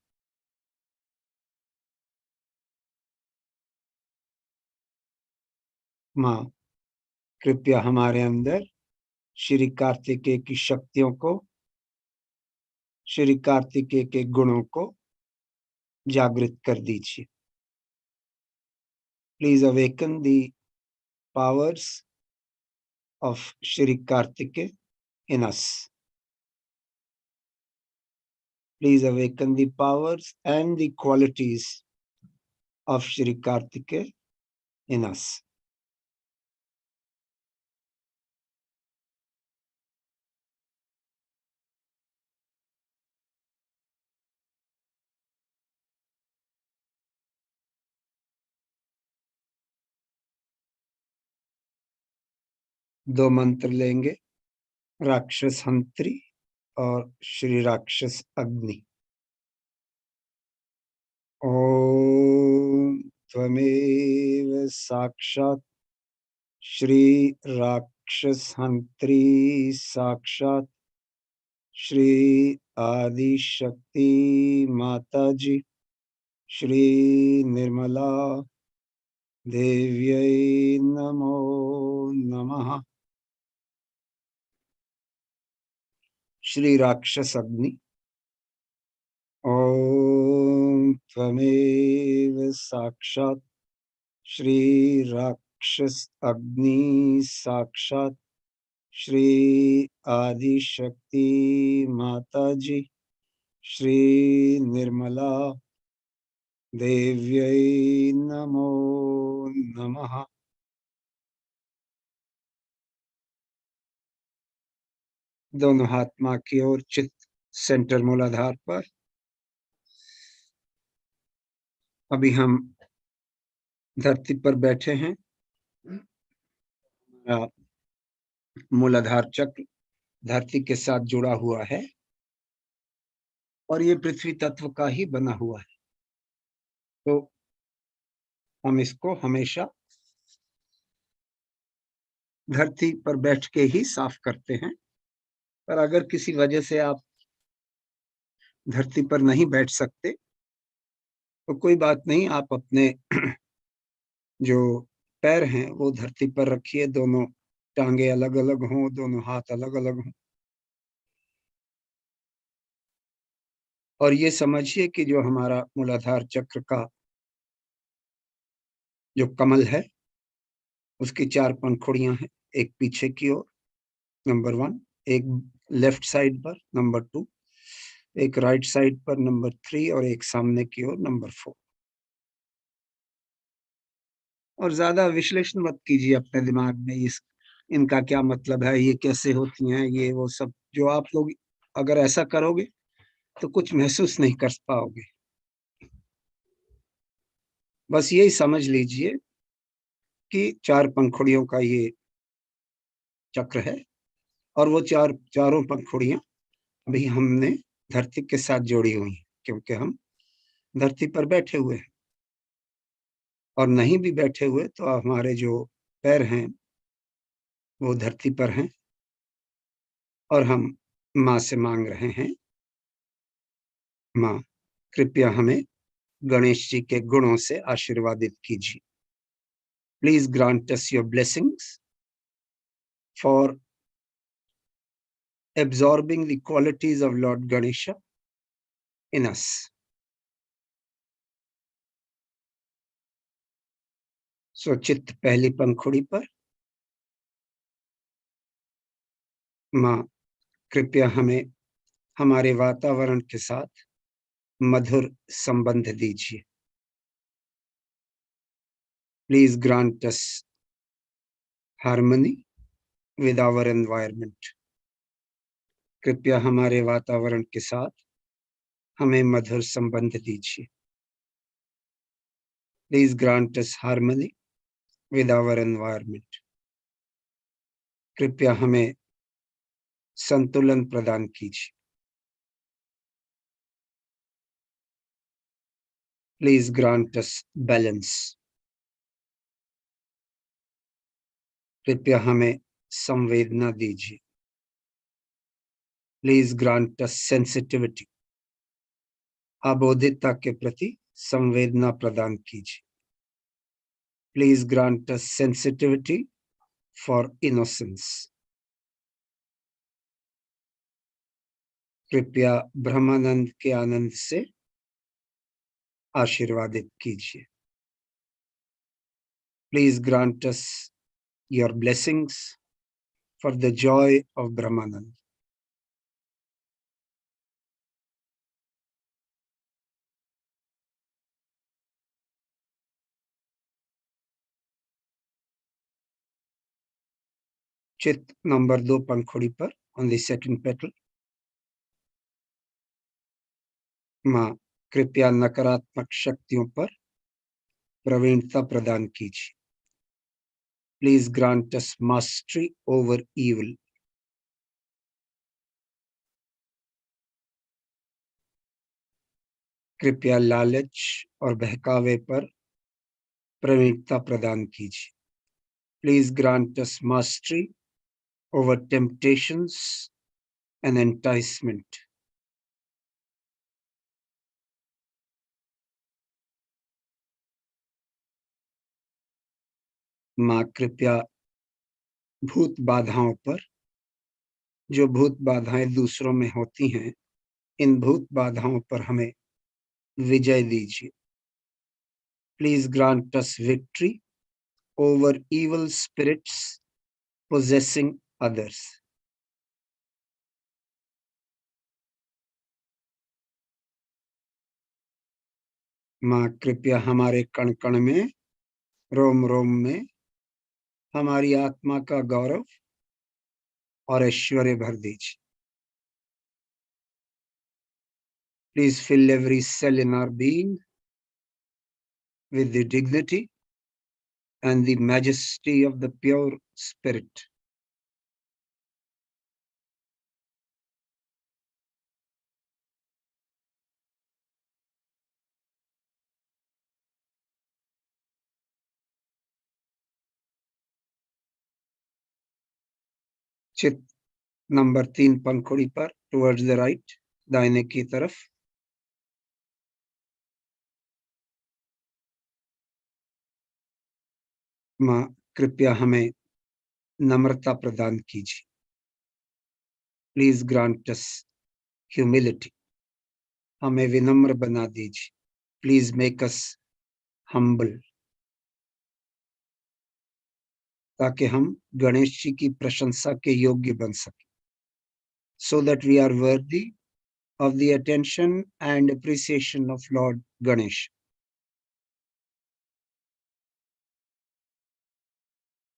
D: माँ, कृपया हमारे अंदर श्री कार्तिकेय की शक्तियों को, श्री कार्तिकेय के गुणों को जागृत कर दीजिए। Please awaken the powers of Shri Kartikeya in us. Please awaken the powers and the qualities of Shri Kartikeya in us. दो मंत्र लेंगे, राक्षस हंत्री और श्री राक्षस अग्नि। ओम त्वमेव साक्षात् श्री राक्षस हंत्री साक्षात् श्री आदि शक्ति माता जी श्री निर्मला देव्यै नमो नमः। श्री राक्षस अग्नि। ओम त्वमेव साक्षात् श्री राक्षस अग्नि साक्षात् श्री आदि शक्ति माता जी श्री निर्मला देव्यै नमो नमः। दोनों हाथ माँ की ओर, चित्त सेंटर मूलाधार पर। अभी हम धरती पर बैठे हैं। मूलाधार चक्र धरती के साथ जुड़ा हुआ है और ये पृथ्वी तत्व का ही बना हुआ है, तो हम इसको हमेशा धरती पर बैठ के ही साफ करते हैं। पर अगर किसी वजह से आप धरती पर नहीं बैठ सकते तो कोई बात नहीं, आप अपने जो पैर हैं वो धरती पर रखिए, दोनों टांगे अलग अलग हों, दोनों हाथ अलग अलग हों, और ये समझिए कि जो हमारा मूलाधार चक्र का जो कमल है उसकी 4 पंखुड़ियां हैं। एक पीछे की ओर नंबर 1, एक लेफ्ट साइड पर नंबर 2, एक राइट साइड पर नंबर 3 और एक सामने की ओर नंबर 4। और ज्यादा विश्लेषण मत कीजिए अपने दिमाग में, इनका क्या मतलब है, ये कैसे होती हैं, ये वो सब। जो आप लोग अगर ऐसा करोगे तो कुछ महसूस नहीं कर पाओगे। बस यही समझ लीजिए कि 4 पंखुड़ियों का ये चक्र है और वो चारों पंखुड़ियां अभी हमने धरती के साथ जोड़ी हुई हैं, क्योंकि हम धरती पर बैठे हुए हैं। और नहीं भी बैठे हुए तो हमारे जो पैर हैं वो धरती पर हैं और हम माँ से मांग रहे हैं, माँ कृपया हमें गणेश जी के गुणों से आशीर्वादित कीजिए। Please grant us your blessings for absorbing the qualities of Lord Ganesha in us. So चित्त पहली पंखुड़ी पर। माँ कृपया हमें हमारे वातावरण के साथ मधुर संबंध दीजिए। Please grant us harmony with our environment. कृपया हमारे वातावरण के साथ हमें मधुर संबंध दीजिए। Please grant us harmony with our environment. कृपया हमें संतुलन प्रदान कीजिए। Please grant us balance. कृपया हमें संवेदना दीजिए। प्लीज ग्रांट अस सेंसिटिविटी, अबोधितता के प्रति संवेदना प्रदान कीजिए। Please grant us sensitivity for innocence. कृपया ब्रह्मानंद के आनंद से आशीर्वादित कीजिए। Please grant us your blessings for the Joy of ब्रह्मानंद। चित नंबर 2 पंखुड़ी पर ऑन द सेकंड पेटल। माँ कृपया नकारात्मक शक्तियों पर प्रवीणता प्रदान कीजिए। Please grant us mastery over evil. कृपया लालच और बहकावे पर प्रवीणता प्रदान कीजिए। Please grant us mastery over temptations and enticement. माँ कृपया भूत बाधाओं पर, जो भूत बाधाएं दूसरों में होती हैं, इन भूत बाधाओं पर हमें विजय दीजिए। Please grant us victory over evil spirits possessing others. माँ कृपया हमारे कण कण में, रोम रोम में हमारी आत्मा का गौरव और ऐश्वर्य भर दीजिए। Please fill every cell in our being with the dignity and the majesty of the pure spirit. चित नंबर 3 पंखुड़ी पर टुवर्ड्स द राइट, दाहिने की तरफ। माँ कृपया हमें नम्रता प्रदान कीजिए। प्लीज ग्रांट अस ह्यूमिलिटी, हमें विनम्र बना दीजिए। प्लीज मेक अस हम्बल, ताकि हम गणेश जी की प्रशंसा के योग्य बन सके। So that we are worthy of the attention and appreciation of Lord Ganesh.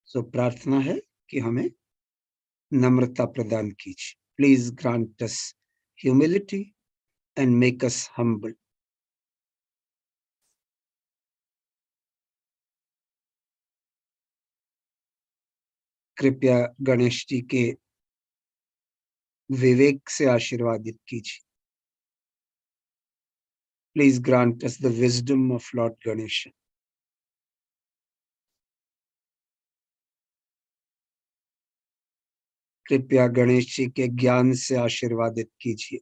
D: So प्रार्थना है कि हमें नम्रता प्रदान कीजिए। Please grant us humility and make us humble. कृपया गणेश जी के विवेक से आशीर्वादित कीजिए। Please grant us the wisdom of Lord Ganesha. कृपया गणेश जी के ज्ञान से आशीर्वादित कीजिए।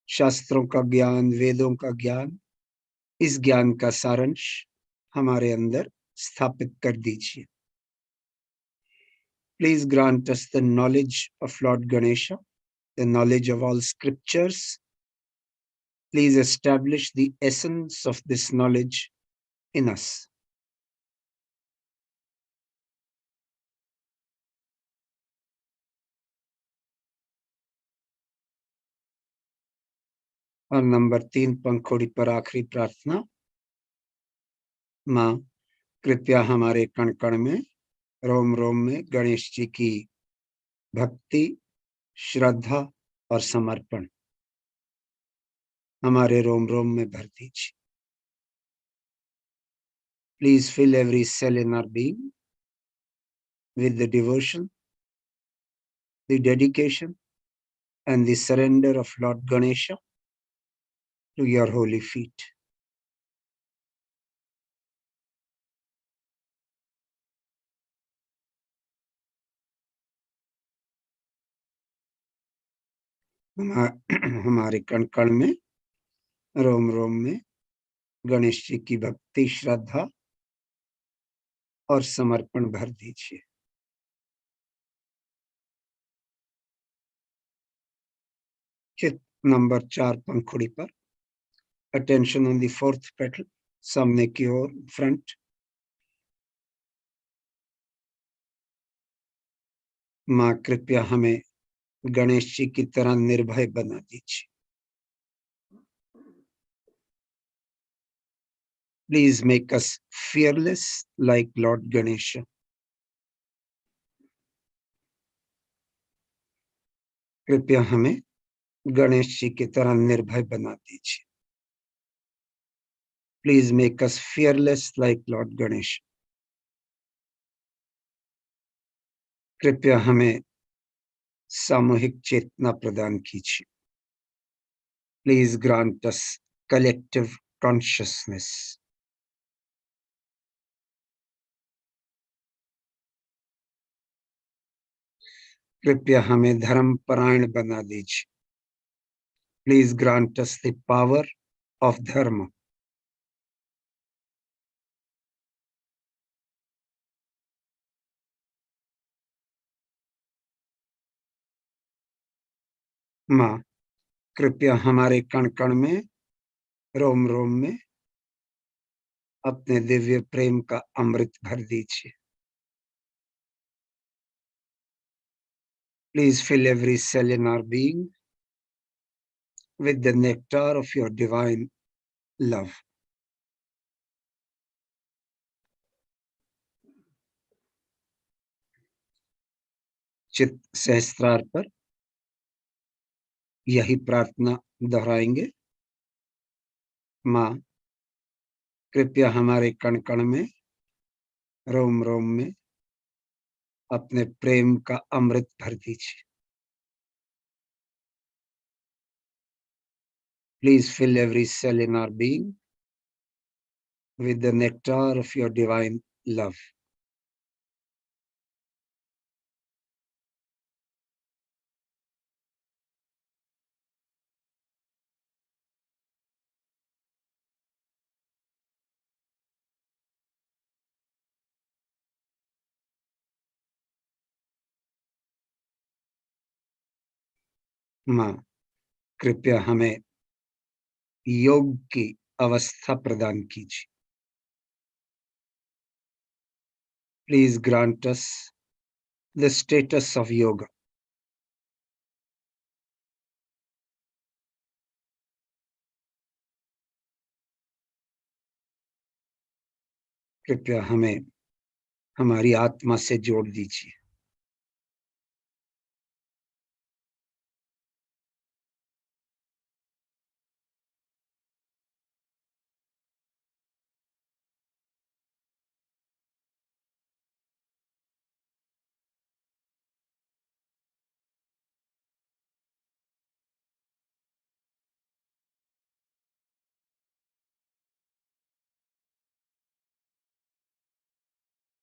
D: शास्त्रों का ज्ञान, वेदों का ज्ञान, इस ज्ञान का सारांश हमारे अंदर स्थापित कर दीजिए। Please grant us the knowledge of Lord Ganesha, the knowledge of all scriptures. Please establish the essence of this knowledge in us. और नंबर 3 पंखुड़ी पर आखिरी प्रार्थना। माँ कृपया हमारे कण कण में, रोम रोम में गणेश जी की भक्ति, श्रद्धा और समर्पण हमारे रोम रोम में भर दीजिए। Please fill every cell in our being with the devotion, the dedication and the surrender of Lord Ganesha to your holy feet. हमारे कण कण में, रोम रोम में गणेश जी की भक्ति, श्रद्धा और समर्पण भर दीजिए। चित नंबर 4 पंखुड़ी पर, attention on the 4th petal, सामने की ओर, फ्रंट। माँ कृपया हमें गणेश जी की तरह निर्भय बना दीजिए। Please make us fearless like Lord Ganesha. कृपया हमें गणेश जी की तरह निर्भय बना दीजिए। Please make us fearless like Lord Ganesha. कृपया हमें सामूहिक चेतना प्रदान कीजिए। Please grant us collective consciousness. कृपया हमें धर्म परायण बना दीजिए। Please grant us the power of धर्म। माँ कृपया हमारे कण कण में, रोम रोम में अपने दिव्य प्रेम का अमृत भर दीजिए। Please fill every cell in our being with the nectar of your divine love. चित सहस्त्रार पर यही प्रार्थना दोहराएंगे। माँ कृपया हमारे कण कण में, रोम रोम में अपने प्रेम का अमृत भर दीजिए। Please fill every cell in our being with the nectar of your divine love. माँ कृपया हमें योग की अवस्था प्रदान कीजिए। Please grant us the status of yoga. कृपया हमें हमारी आत्मा से जोड़ दीजिए।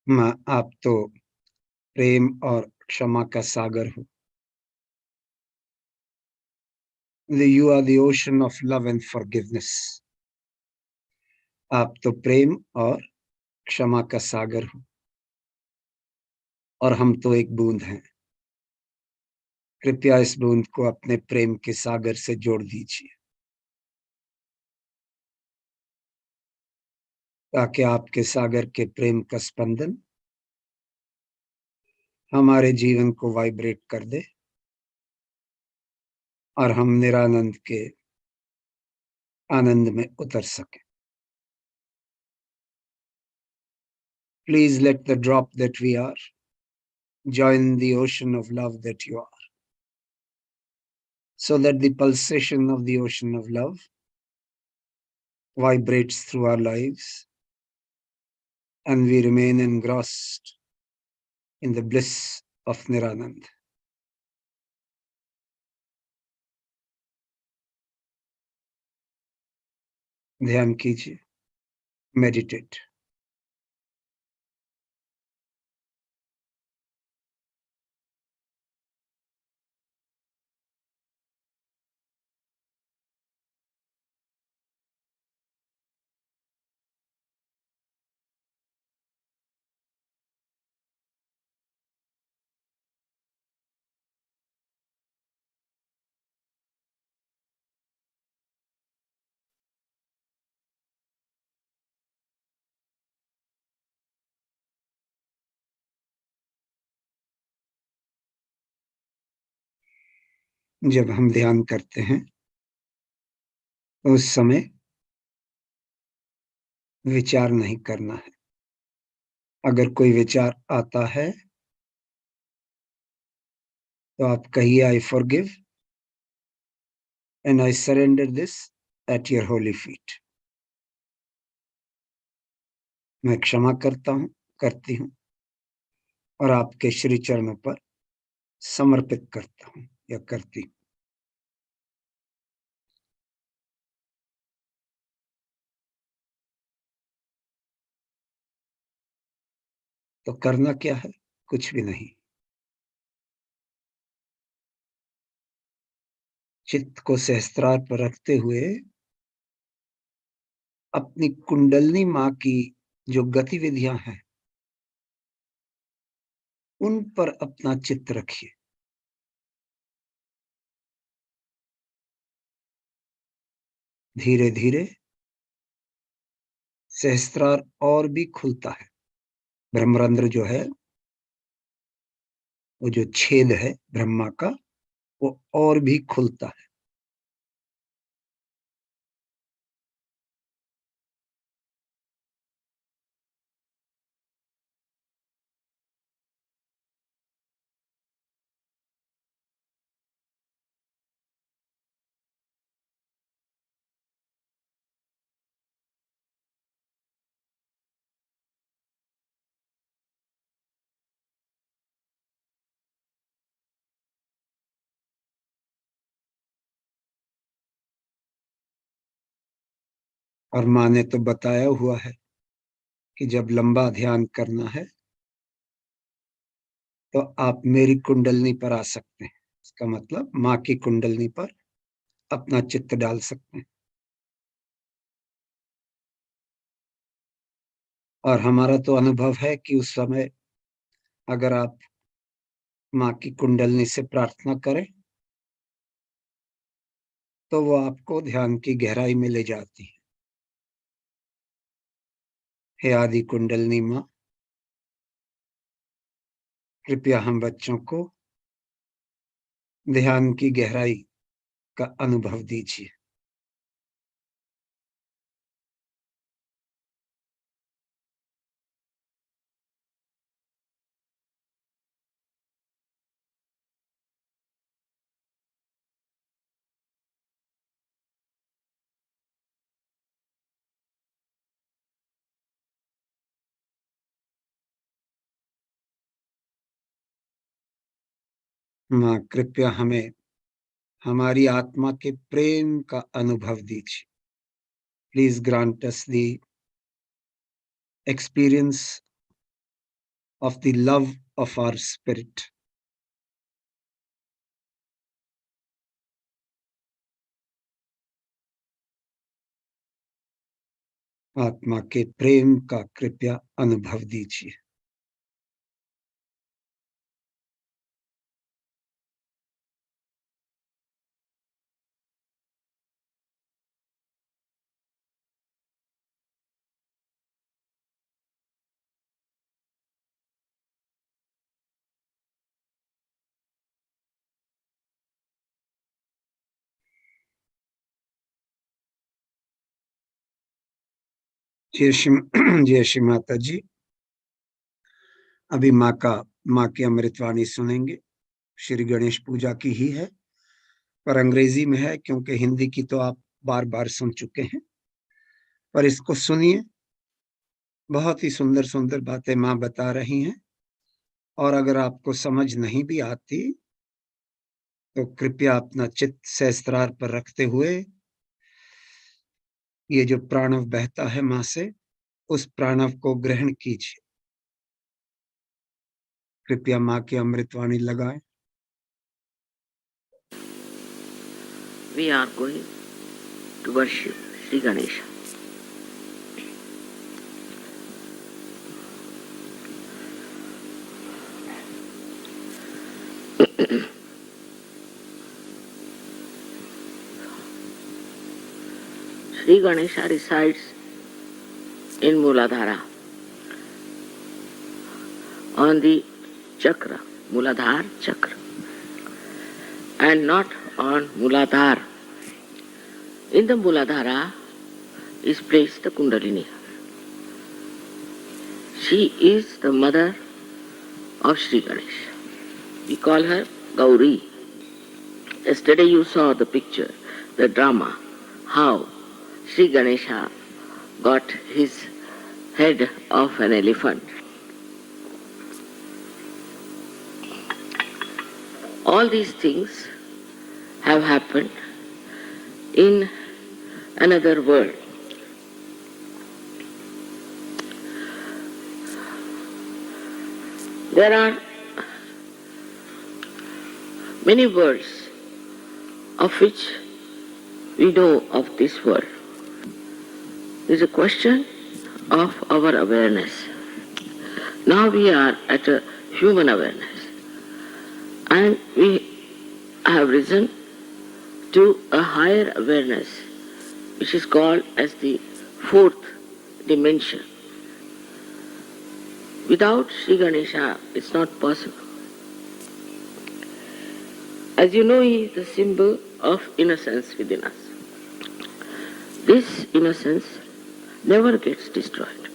D: माँ आप तो प्रेम और क्षमा का सागर हो। You are the ocean of love and forgiveness. आप तो प्रेम और क्षमा का सागर हो और हम तो एक बूंद हैं। कृपया इस बूंद को अपने प्रेम के सागर से जोड़ दीजिए, ताकि आपके सागर के प्रेम का स्पंदन हमारे जीवन को वाइब्रेट कर दे और हम निरानंद के आनंद में उतर सके। Please let the drop that we are join the ocean of love that you are, so that the pulsation of the ocean of love vibrates through our lives and we remain engrossed in the bliss of Niranand. ध्यान कीजिए, meditate. जब हम ध्यान करते हैं तो उस समय विचार नहीं करना है। अगर कोई विचार आता है तो आप कहिए I forgive and I surrender this at your Holi feet. मैं क्षमा करती हूँ और आपके श्री चरणों पर समर्पित करता हूँ या करती हूँ। तो करना क्या है? कुछ भी नहीं। चित्त को सहस्त्रार पर रखते हुए अपनी कुंडलनी माँ की जो गतिविधियां हैं उन पर अपना चित्त रखिए। धीरे धीरे सहस्त्रार और भी खुलता है। ब्रह्मरंध्र जो है, वो जो छेद है ब्रह्मा का, वो और भी खुलता है। और माँ ने तो बताया हुआ है कि जब लंबा ध्यान करना है तो आप मेरी कुंडलनी पर आ सकते हैं। इसका मतलब माँ की कुंडलनी पर अपना चित्त डाल सकते हैं। और हमारा तो अनुभव है कि उस समय अगर आप माँ की कुंडलनी से प्रार्थना करें तो वो आपको ध्यान की गहराई में ले जाती है। हे आदि कुंडलनी माँ, कृपया हम बच्चों को ध्यान की गहराई का अनुभव दीजिए। माँ कृपया हमें हमारी आत्मा के प्रेम का अनुभव दीजिए। Please grant us the experience of the love of our spirit. आत्मा के प्रेम का कृपया अनुभव दीजिए। जय श्री माता जी। अभी माँ की अमृतवाणी सुनेंगे। श्री गणेश पूजा की ही है, पर अंग्रेजी में है क्योंकि हिंदी की तो आप बार बार सुन चुके हैं। पर इसको सुनिए, बहुत ही सुंदर सुंदर बातें माँ बता रही हैं। और अगर आपको समझ नहीं भी आती तो कृपया अपना चित्त सहस्त्रार पर रखते हुए ये जो प्राणव बहता है माँ से, उस प्राणव को ग्रहण कीजिए। कृपया माँ की अमृतवाणी लगाएं।
F: We are going to worship Sri Ganesha. Sri Ganesha resides in Muladhara on the chakra, Muladhara chakra. and not on Muladhara. In the Muladhara is placed the Kundalini. She is the mother of Sri Ganesh. We call her Gauri. Yesterday you saw the picture, the drama, how Sri Ganesha got his head of an elephant. All these things have happened in another world. There are many worlds of which we know of this world. It is a question of our awareness. Now we are at a human awareness, and we have risen to a higher awareness, which is called as the fourth dimension. Without Sri Ganesha, it's not possible. As you know, he is the symbol of innocence within us. This innocence never gets destroyed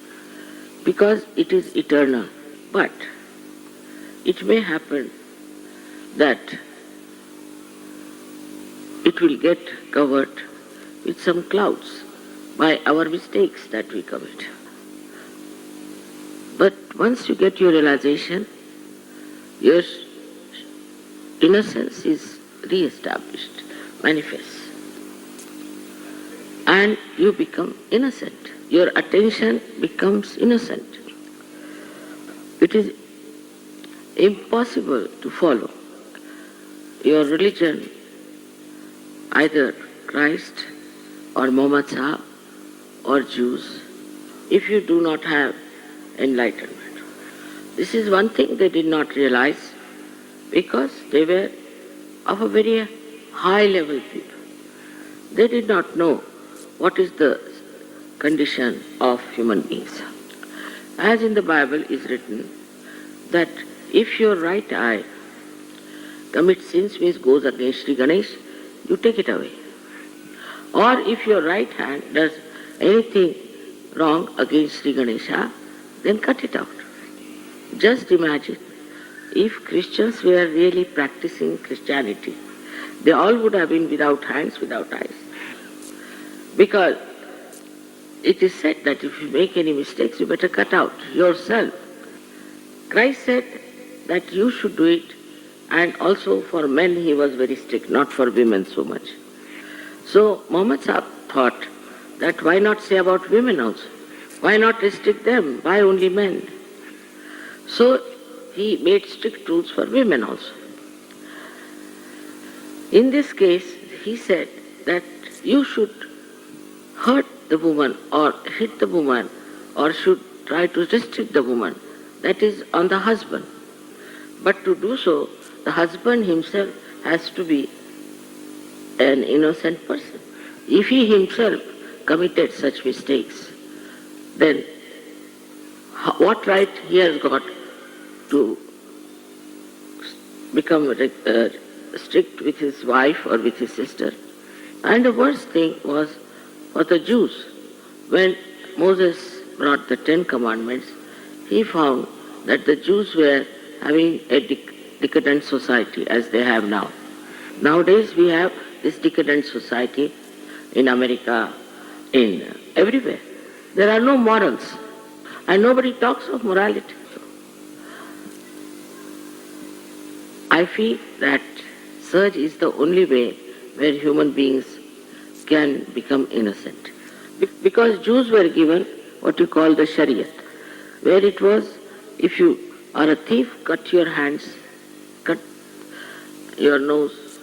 F: because it is eternal. But it may happen that it will get covered with some clouds by our mistakes that we commit. But once you get your realization, your innocence is re-established, manifests, and you become innocent. Your attention becomes innocent. It is impossible to follow your religion, either Christ or Muhammad Sahib or Jews, if you do not have enlightenment. This is one thing they did not realize because they were of a very high level people. They did not know what is the condition of human beings. As in the Bible is written that if your right eye commits sins, means goes against Sri Ganesh, you take it away. Or if your right hand does anything wrong against Sri Ganesha, then cut it out. Just imagine if Christians were really practicing Christianity, they all would have been without hands, without eyes. Because it is said that if you make any mistakes, you better cut out yourself. Christ said that you should do it, and also for men he was very strict, not for women so much. So Muhammad Sahib thought that why not say about women also? Why not restrict them? Why only men? So he made strict rules for women also. In this case, he said that you should hurt the woman or hit the woman or should try to restrict the woman. That is on the husband. But to do so, the husband himself has to be an innocent person. If he himself committed such mistakes, then what right he has got to become strict with his wife or with his sister? And the worst thing was for the Jews. When Moses brought the 10 Commandments, he found that the Jews were having a decadent society as they have now. Nowadays we have this decadent society in America, in everywhere. There are no morals and nobody talks of morality. I feel that search is the only way where human beings can become innocent. Because Jews were given what you call the Shariat, where it was, if you are a thief, cut your hands, cut your nose,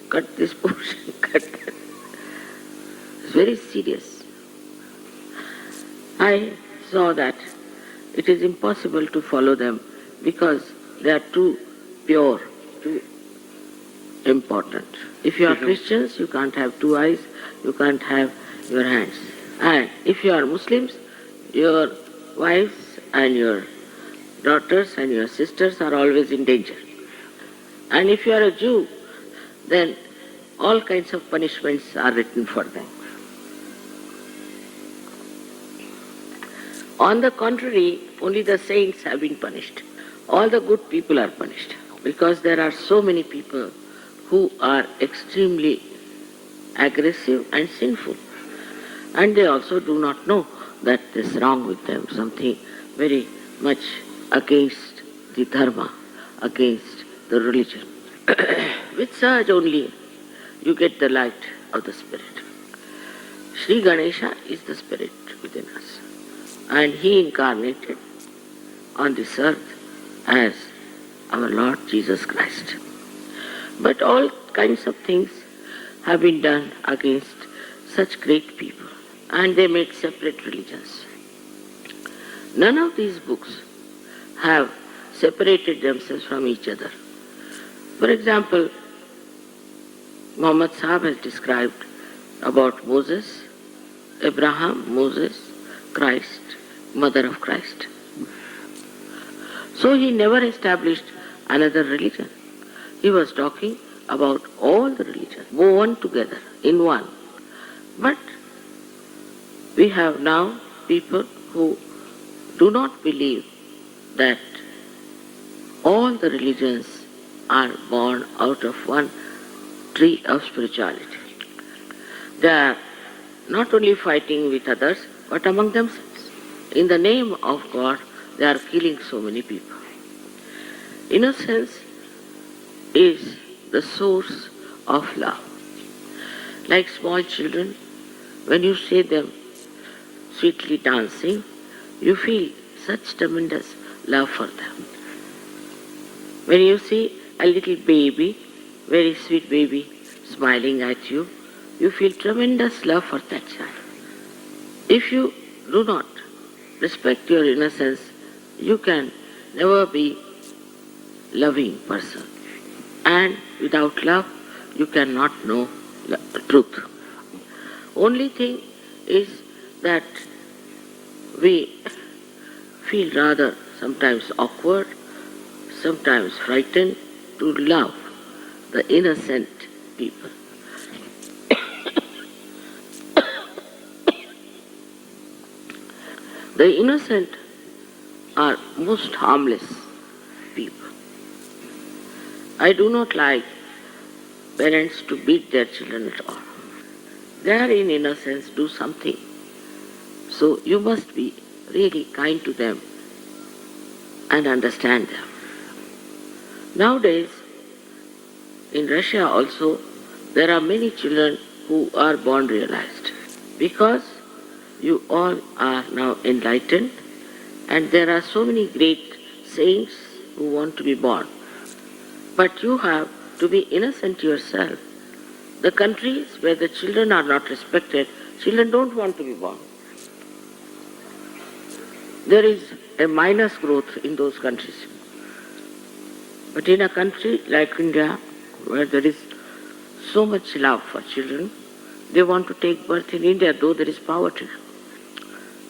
F: cut this portion, cut that. It's very serious. I saw that it is impossible to follow them because they are too pure, too important. If you are Christians, you can't have two eyes, you can't have your hands. And if you are Muslims, your wives and your daughters and your sisters are always in danger. And if you are a Jew, then all kinds of punishments are written for them. On the contrary, only the saints have been punished. All the good people are punished because there are so many people who are extremely aggressive and sinful. And they also do not know that there is wrong with them, something very much against the dharma, against the religion. With Sahaja only you get the light of the Spirit. Sri Ganesha is the Spirit within us. And he incarnated on this earth as our Lord Jesus Christ. But all kinds of things have been done against such great people, and they made separate religions. None of these books have separated themselves from each other. For example, Muhammad Sahib has described about Moses, Abraham, Moses, Christ, mother of Christ. So he never established another religion. He was talking about all the religions woven together in one. But we have now people who do not believe that all the religions are born out of one tree of spirituality. They are not only fighting with others, but among themselves. In the name of God, they are killing so many people. Innocence is the source of love. Like small children, when you see them sweetly dancing, you feel such tremendous love for them. When you see a little baby, very sweet baby, smiling at you, you feel tremendous love for that child. If you do not respect your innocence, you can never be loving person. And without love, you cannot know truth. Only thing is that we feel rather sometimes awkward, sometimes frightened to love the innocent people. The innocent are most harmless people. I do not like parents to beat their children at all. They are in innocence, do something. So you must be really kind to them and understand them. Nowadays, in Russia also, there are many children who are born realized because you all are now enlightened and there are so many great saints who want to be born. But you have to be innocent yourself. The countries where the children are not respected, children don't want to be born. There is a minus growth in those countries. But in a country like India, where there is so much love for children, they want to take birth in India, though there is poverty.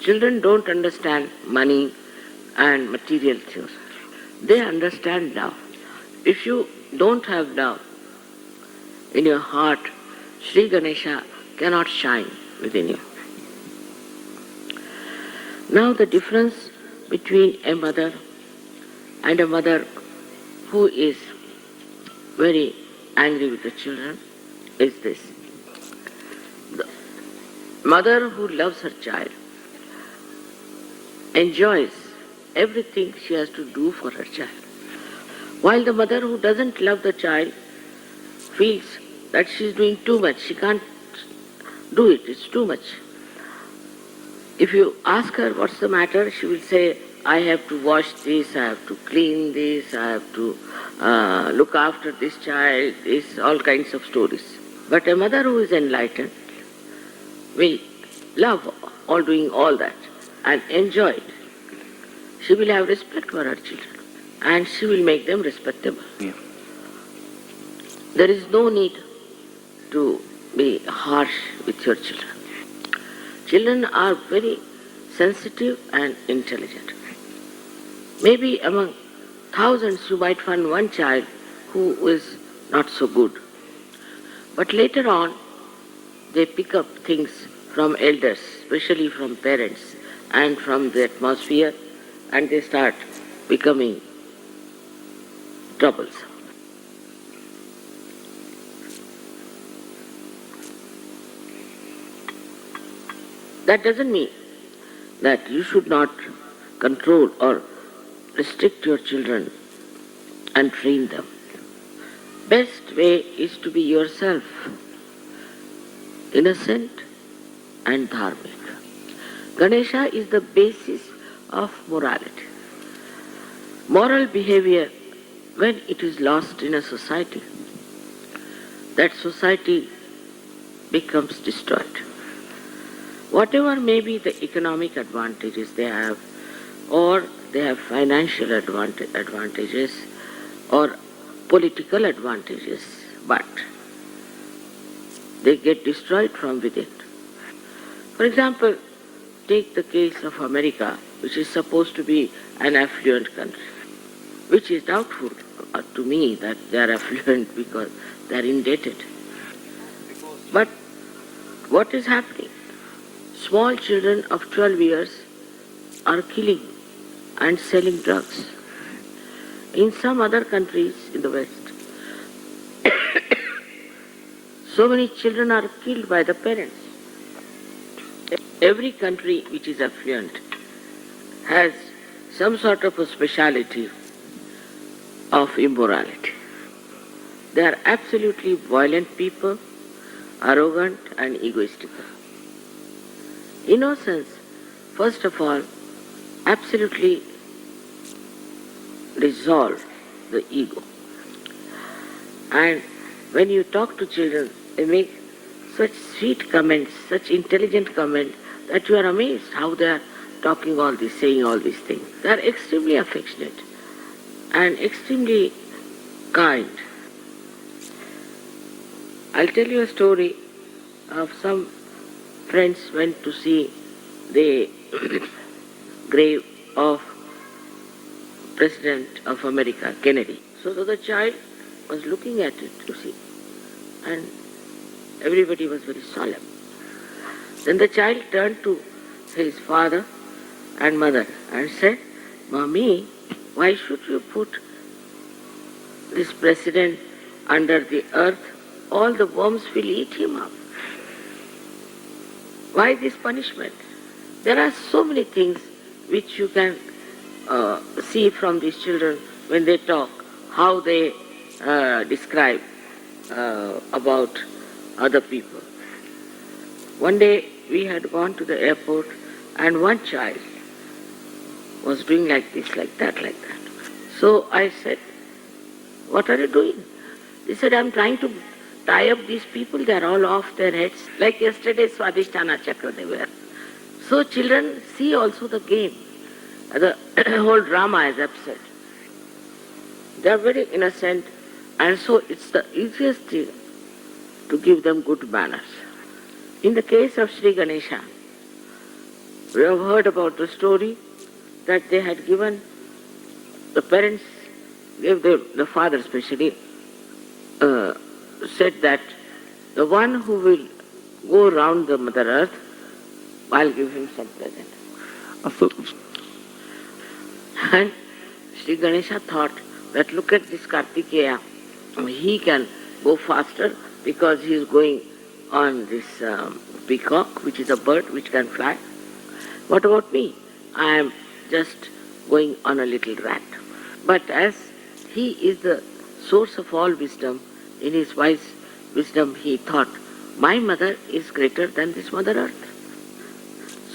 F: Children don't understand money and material things. They understand love. If you don't have love in your heart, Sri Ganesha cannot shine within you. Now the difference between a mother and a mother who is very angry with the children is this. The mother who loves her child enjoys everything she has to do for her child, while the mother who doesn't love the child feels that she is doing too much, she can't do it, it's too much. If you ask her what's the matter, she will say, I have to wash this, I have to clean this, I have to look after this child, all kinds of stories. But a mother who is enlightened will love all doing all that and enjoy it. She will have respect for her children and she will make them respectable. Yeah. There is no need to be harsh with your children. Children are very sensitive and intelligent. Maybe among thousands you might find one child who is not so good. But later on, they pick up things from elders, especially from parents and from the atmosphere, and they start becoming troublesome. That doesn't mean that you should not control or restrict your children and train them. Best way is to be yourself, innocent and dharmic. Ganesha is the basis of morality. Moral behavior, when it is lost in a society, that society becomes destroyed. Whatever may be the economic advantages they have, or they have financial advantages, or political advantages, but they get destroyed from within. For example, take the case of America, which is supposed to be an affluent country, which is doubtful to me that they are affluent because they are indebted. But what is happening? Small children of 12 years are killing and selling drugs. In some other countries in the West, so many children are killed by the parents. Every country which is affluent has some sort of a speciality of immorality. They are absolutely violent people, arrogant and egoistical. Innocence, first of all, absolutely dissolve the ego. And when you talk to children, they make such sweet comments, such intelligent comments, that you are amazed how they are talking all this, saying all these things. They are extremely affectionate and extremely kind. I'll tell you a story of some friends went to see the grave of President of America, Kennedy. So the child was looking at it, you see, and everybody was very solemn. Then the child turned to his father and mother and said, "Mommy, why should you put this president under the earth? All the worms will eat him up. Why this punishment?" There are so many things which you can see from these children when they talk, how they describe about other people. One day we had gone to the airport and one child was doing like this, like that, like that. So I said, "What are you doing?" They said, "I'm trying to tie up these people, they're all off their heads." Like yesterday, Swadhisthana Chakra they were. So children see also the game. The whole drama is absurd. They are very innocent, and so it's the easiest thing to give them good manners. In the case of Sri Ganesha, we have heard about the story that they had given, the parents gave the father especially, said that the one who will go round the Mother Earth, I'll give him some present. And Sri Ganesha thought that look at this Kartikeya, he can go faster because he is going on this peacock, which is a bird which can fly. What about me? I am just going on a little rat. But as he is the source of all wisdom, in his wise wisdom he thought, my mother is greater than this Mother Earth.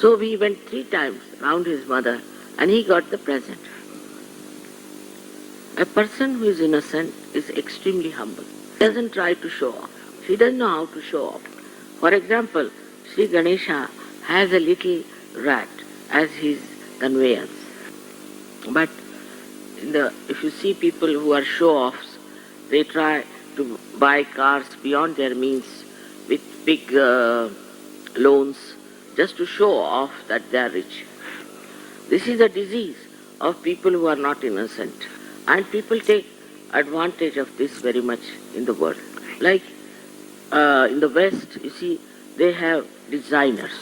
F: So we went 3 times round his mother and he got the present. A person who is innocent is extremely humble. He doesn't try to show off. He doesn't know how to show off. For example, Sri Ganesha has a little rat as his conveyance. But if you see people who are show-offs, they try to buy cars beyond their means with big loans just to show off that they are rich. This is a disease of people who are not innocent. And people take advantage of this very much in the world. Like in the West, you see, they have designers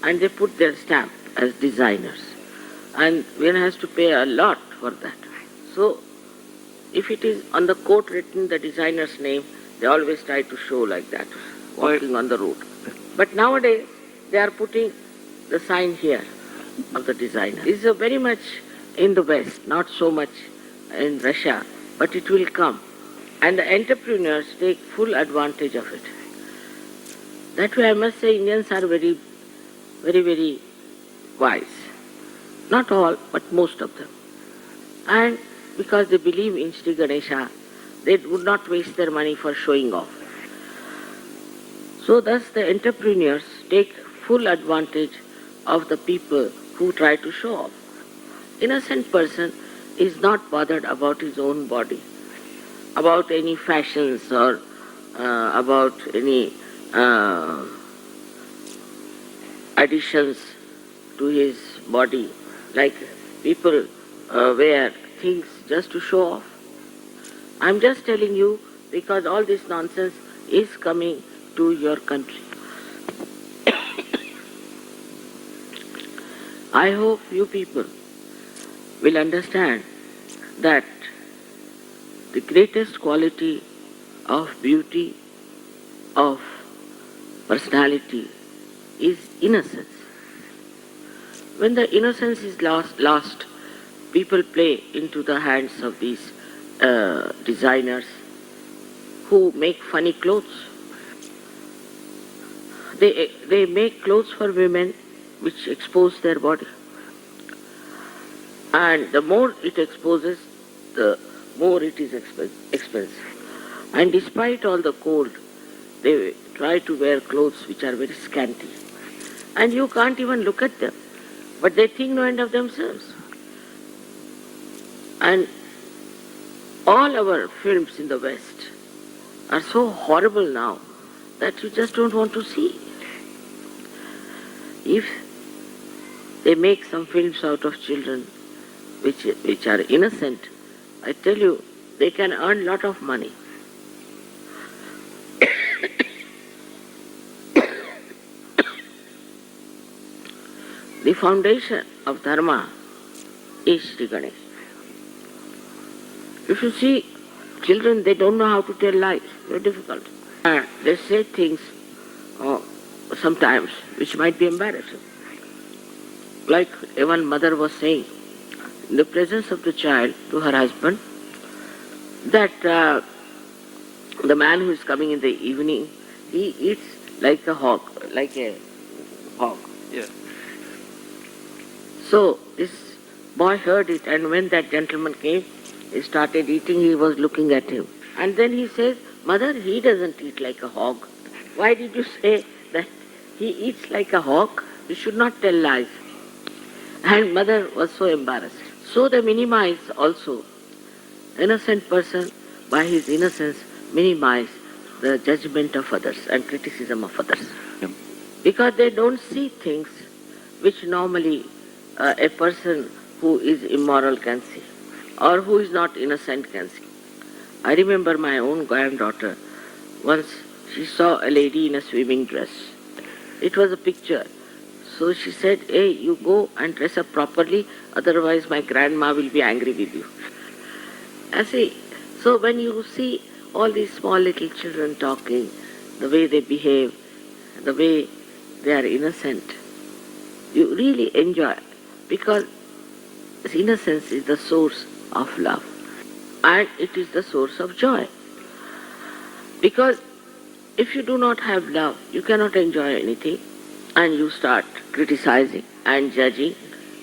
F: and they put their stamp as designers. And one has to pay a lot for that. So, if it is on the coat written the designer's name, they always try to show like that, walking on the road. But nowadays, they are putting the sign here of the designer. This is very much in the West, not so much in Russia, but it will come. And the entrepreneurs take full advantage of it. That way I must say Indians are very, very, very wise. Not all, but most of them. And because they believe in Sri Ganesha, they would not waste their money for showing off. So thus the entrepreneurs take full advantage of the people who try to show off. Innocent person is not bothered about his own body, about any fashions or about any additions to his body, like people wear things just to show off. I'm just telling you because all this nonsense is coming to your country. I hope you people will understand that the greatest quality of beauty, of personality is innocence. When the innocence is lost, people play into the hands of these designers who make funny clothes. They make clothes for women which expose their body. And the more it exposes, the more it is expensive. And despite all the cold, they try to wear clothes which are very scanty. And you can't even look at them. But they think no end of themselves. And all our films in the West are so horrible now that you just don't want to see. If they make some films out of children which are innocent, I tell you, they can earn a lot of money. The foundation of Dharma is Sri Ganesha. If you see children, they don't know how to tell lies. Very difficult. And they say things sometimes which might be embarrassing. Like one mother was saying in the presence of the child to her husband that the man who is coming in the evening, he eats like a hog,
A: Yeah.
F: So this boy heard it, and when that gentleman came, he started eating, he was looking at him. And then he says, "Mother, he doesn't eat like a hog. Why did you say that he eats like a hog? You should not tell lies." And mother was so embarrassed. So they minimize also. Innocent person, by his innocence, minimize the judgment of others and criticism of others.
A: Yep.
F: Because they don't see things which normally a person who is immoral can see, or who is not innocent can see. I remember my own granddaughter, once she saw a lady in a swimming dress. It was a picture. So she said, "Hey, you go and dress up properly, otherwise my grandma will be angry with you." I see. So when you see all these small little children talking, the way they behave, the way they are innocent, you really enjoy, because innocence is the source of love and it is the source of joy. Because if you do not have love, you cannot enjoy anything, and you start criticizing and judging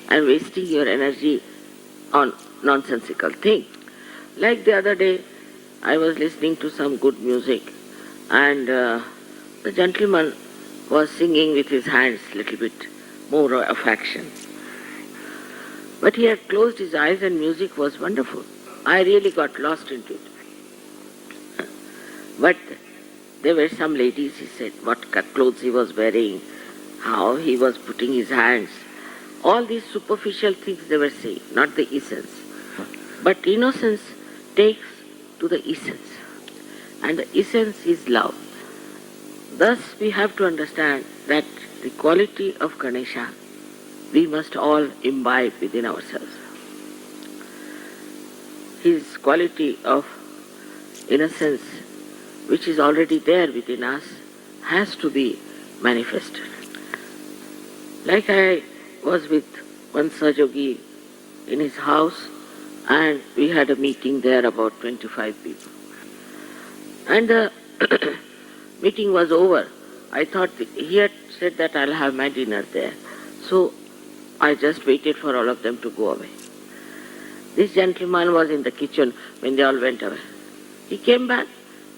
F: and wasting your energy on nonsensical things. Like the other day, I was listening to some good music, and the gentleman was singing with his hands a little bit more of action. But he had closed his eyes and music was wonderful. I really got lost into it. But there were some ladies, he said, what clothes he was wearing, how he was putting his hands. All these superficial things they were saying, not the essence. But innocence takes to the essence. And the essence is love. Thus we have to understand that the quality of Ganesha we must all imbibe within ourselves. His quality of innocence, which is already there within us, has to be manifested. Like I was with one Sahaja in his house, and we had a meeting there, about 25 people. And the meeting was over. I thought he had said that I'll have my dinner there. So I just waited for all of them to go away. This gentleman was in the kitchen when they all went away. He came back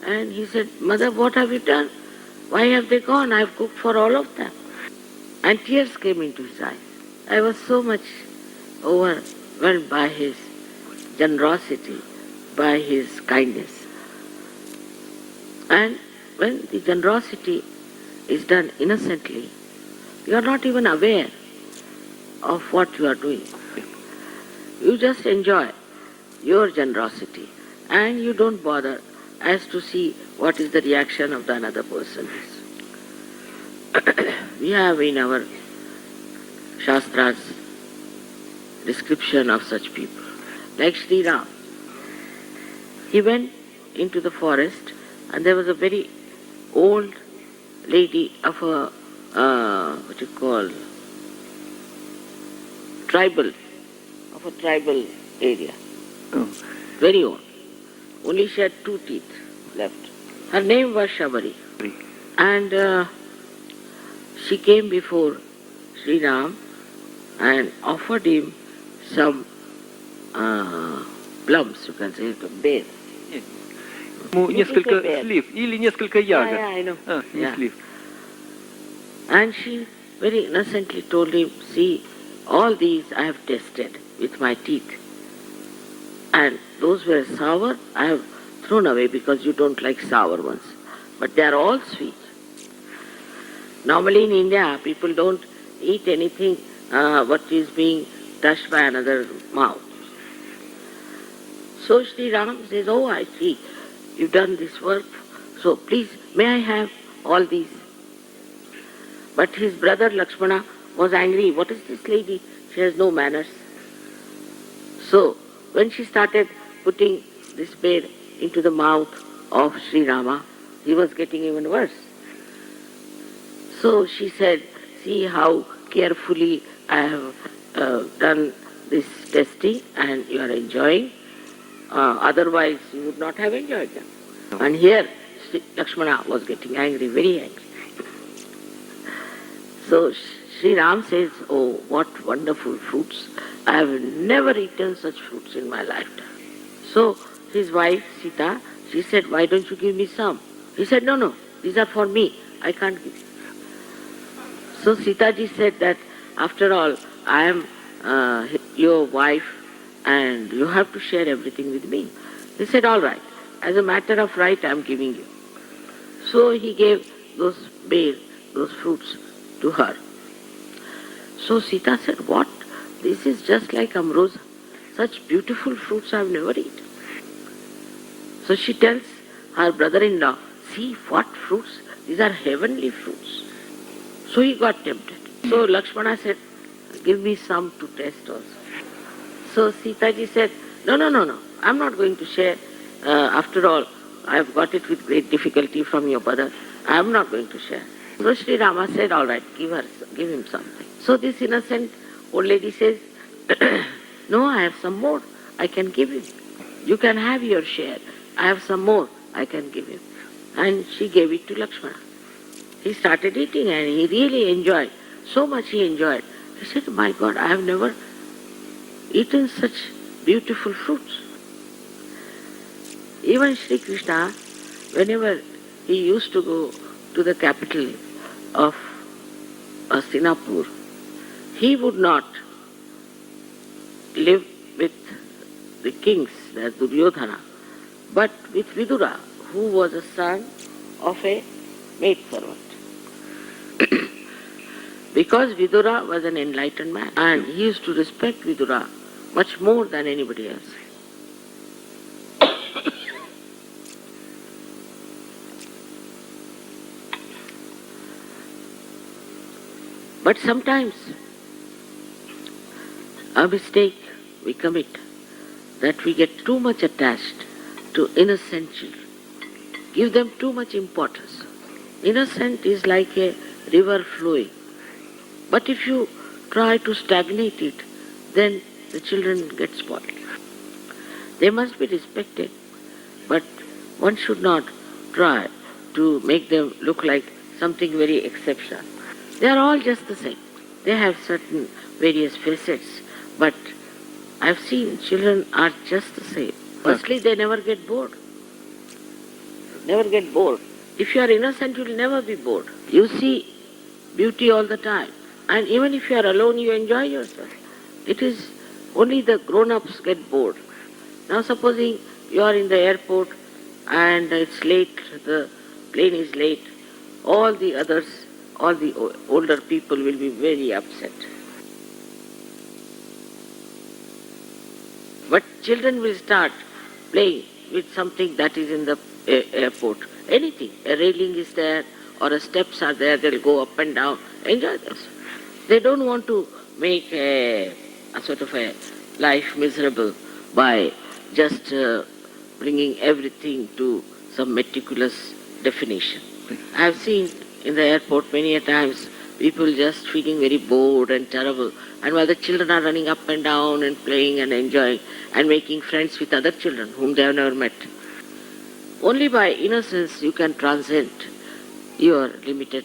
F: and he said, "Mother, what have you done? Why have they gone? I've cooked for all of them." And tears came into his eyes. I was so much overwhelmed by his generosity, by his kindness. And when the generosity is done innocently, you are not even aware of what you are doing. You just enjoy your generosity and you don't bother as to see what is the reaction of the another person is. We have in our Shastras description of such people. Like Sri Ram. He went into the forest and there was a very old lady of a, tribal area. Very old. Only she had 2 teeth left. Her name was Shabari. And she came before Sri Ram and offered him some plums, you can say, bear.
G: Несколько слив или несколько ягод.
F: Yeah, I know.
G: Не
F: Yeah.
G: слив.
F: And she very innocently told him, "See, all these I have tested with my teeth. And those were sour, I have thrown away because you don't like sour ones. But they are all sweet." Normally in India, people don't eat anything what is being touched by another mouth. So Sri Ram says, "Oh, I see, you've done this work, so please, may I have all these?" But his brother Lakshmana was angry. "What is this lady? She has no manners." So when she started putting this bear into the mouth of Sri Rama, he was getting even worse. So she said, "See how carefully I have done this testing and you are enjoying. Otherwise you would not have enjoyed them." And here Lakshmana was getting angry, very angry. So Sri Ram says, "Oh, what wonderful fruits. I have never eaten such fruits in my lifetime." So his wife Sita, she said, "Why don't you give me some?" He said, No, these are for me. I can't give you." So Sita ji said that, "After all, I am your wife and you have to share everything with me." He said, "All right, as a matter of right, I am giving you." So he gave those fruits to her. So Sita said, "What? This is just like ambrosia. Such beautiful fruits I have never eaten." So she tells her brother-in-law, "See what fruits, these are heavenly fruits." So he got tempted. So Lakshmana said, "Give me some to taste also." So Sita ji said, No, I'm not going to share. After all, I have got it with great difficulty from your brother. I am not going to share. So Sri Rama said, "All right, give him something." So this innocent old lady says, "No, I have some more. I can give him. You can have your share. I have some more. I can give him." And she gave it to Lakshmana. He started eating and he really enjoyed. So much he enjoyed. He said, "My God, I have never eaten such beautiful fruits." Even Sri Krishna, whenever he used to go to the capital of Hastinapur, he would not live with the kings, like Duryodhana, but with Vidura, who was a son of a maidservant. Because Vidura was an enlightened man and he used to respect Vidura much more than anybody else. But sometimes a mistake we commit, that we get too much attached to innocent children, give them too much importance. Innocent is like a river flowing. But if you try to stagnate it, then the children get spoiled. They must be respected, but one should not try to make them look like something very exceptional. They are all just the same. They have certain various facets, but I've seen children are just the same. Firstly, they never get bored. Never get bored. If you are innocent, you will never be bored. You see beauty all the time. And even if you are alone, you enjoy yourself. It is only the grown-ups get bored. Now supposing you are in the airport and it's late, the plane is late, all the others, all the older people will be very upset. But children will start playing with something that is in the airport. Anything. A railing is there or a steps are there, they'll go up and down. Enjoy this. They don't want to make a sort of a life miserable by just bringing everything to some meticulous definition. I have seen in the airport many a times people just feeling very bored and terrible, and while the children are running up and down and playing and enjoying and making friends with other children whom they have never met. Only by innocence you can transcend your limited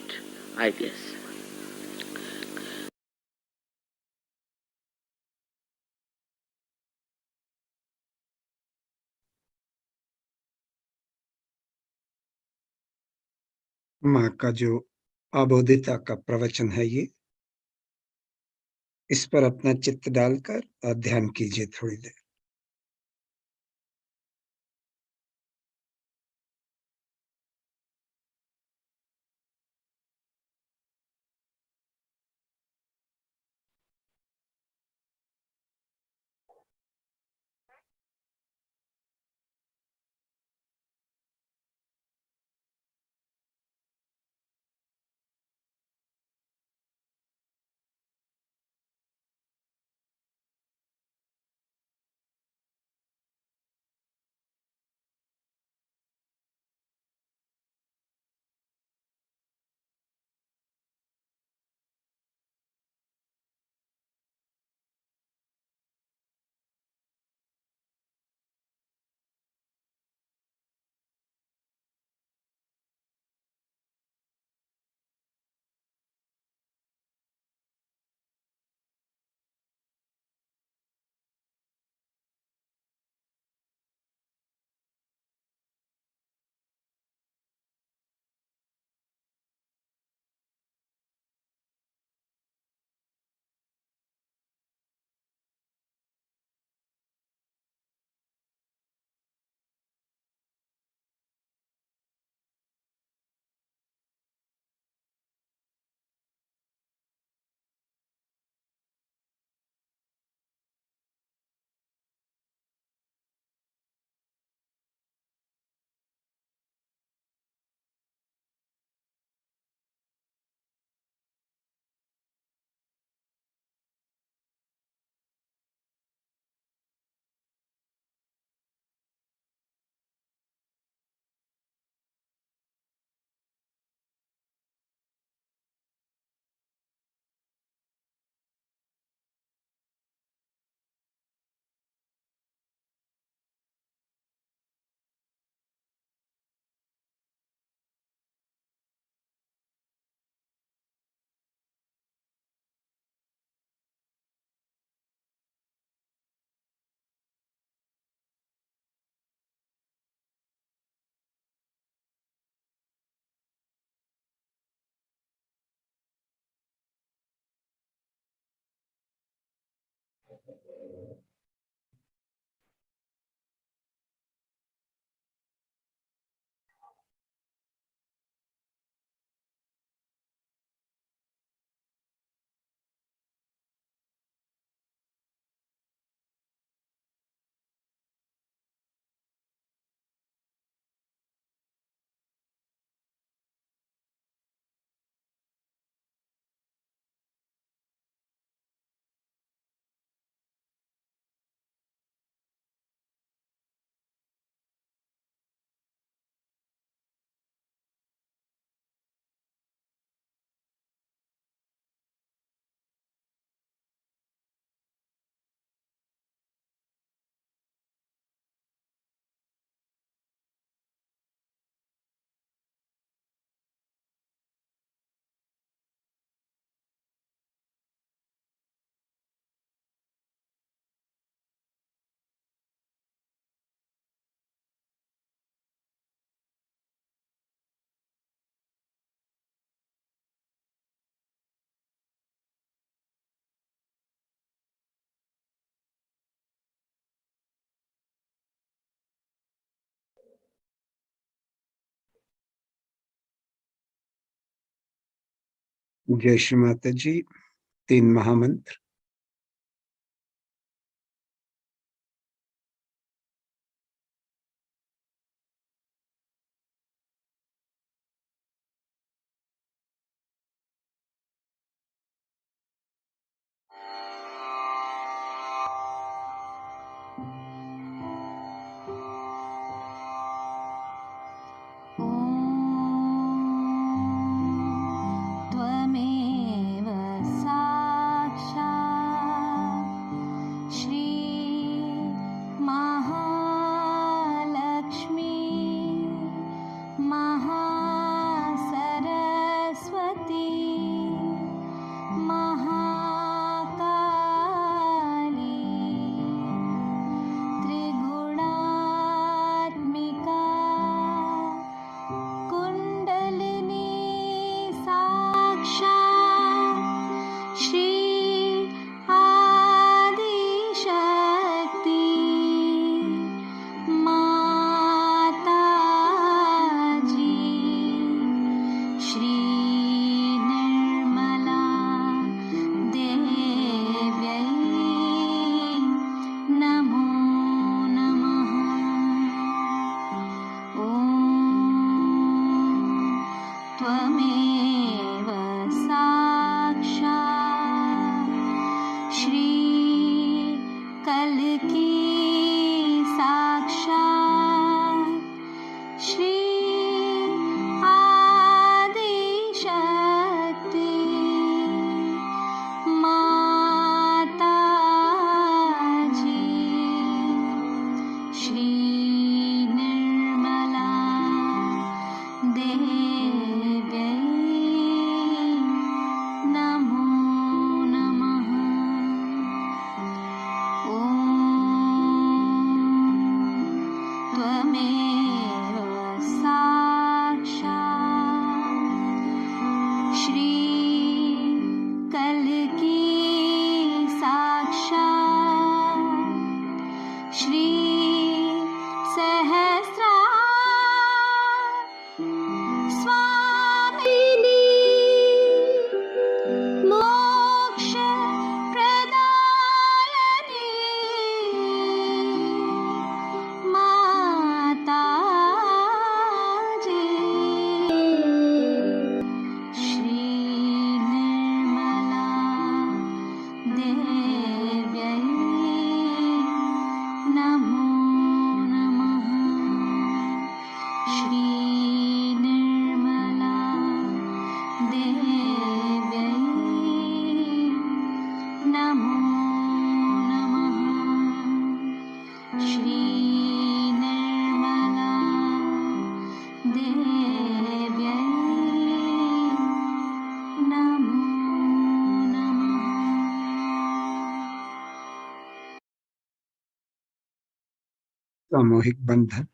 F: ideas.
D: माँ का जो अबोधिता का प्रवचन है ये, इस पर अपना चित्त डालकर ध्यान कीजिए थोड़ी देर। जय श्री माता जी। 3 महामंत्र।
B: त्वमेव साक्षात् श्री महालक्ष्मी महासरस्वती महाकाली त्रिगुणात्मिका कुण्डलिनी साक्षात् श्री आदिशक्ति माताजी श्री निर्मला देव्यै नमो नमः। ॐ त्वमेव साक्षात् श्री कल्की साक्षात् श्री आदिशक्ति माताजी श्री निर्मला देव्यै नमो नमः। ॐ त्वमेव साक्षात् श्री कल्की साक्षात् श्री सहस्रा स्वामिनी मोक्ष प्रदायिनी माताजी श्री निर्मला देव्यै नमो नमः। श्री निर्मला देव्यै नमो नमः। श्री निर्मला देव्यै नमो नमः।
D: सामूहिक बंधन।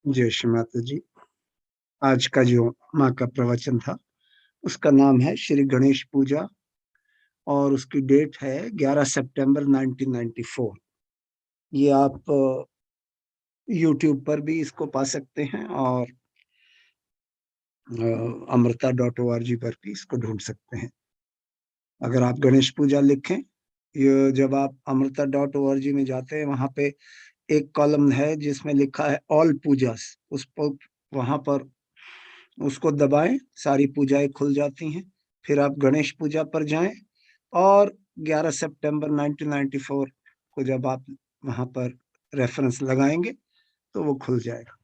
D: जय श्री माता जी। आज का जो माँ का प्रवचन था उसका नाम है श्री गणेश पूजा और उसकी डेट है 11 सितंबर 1994। ये आप YouTube पर भी इसको पा सकते हैं और amrita.org पर भी इसको ढूंढ सकते हैं। अगर आप गणेश पूजा लिखें, ये जब आप amrita.org में जाते हैं वहां पे एक कॉलम है जिसमें लिखा है ऑल पूजास, उस पर वहां पर उसको दबाएं, सारी पूजाएं खुल जाती हैं। फिर आप गणेश पूजा पर जाएं और 11 सितंबर 1994 को जब आप वहां पर रेफरेंस लगाएंगे तो वो खुल जाएगा।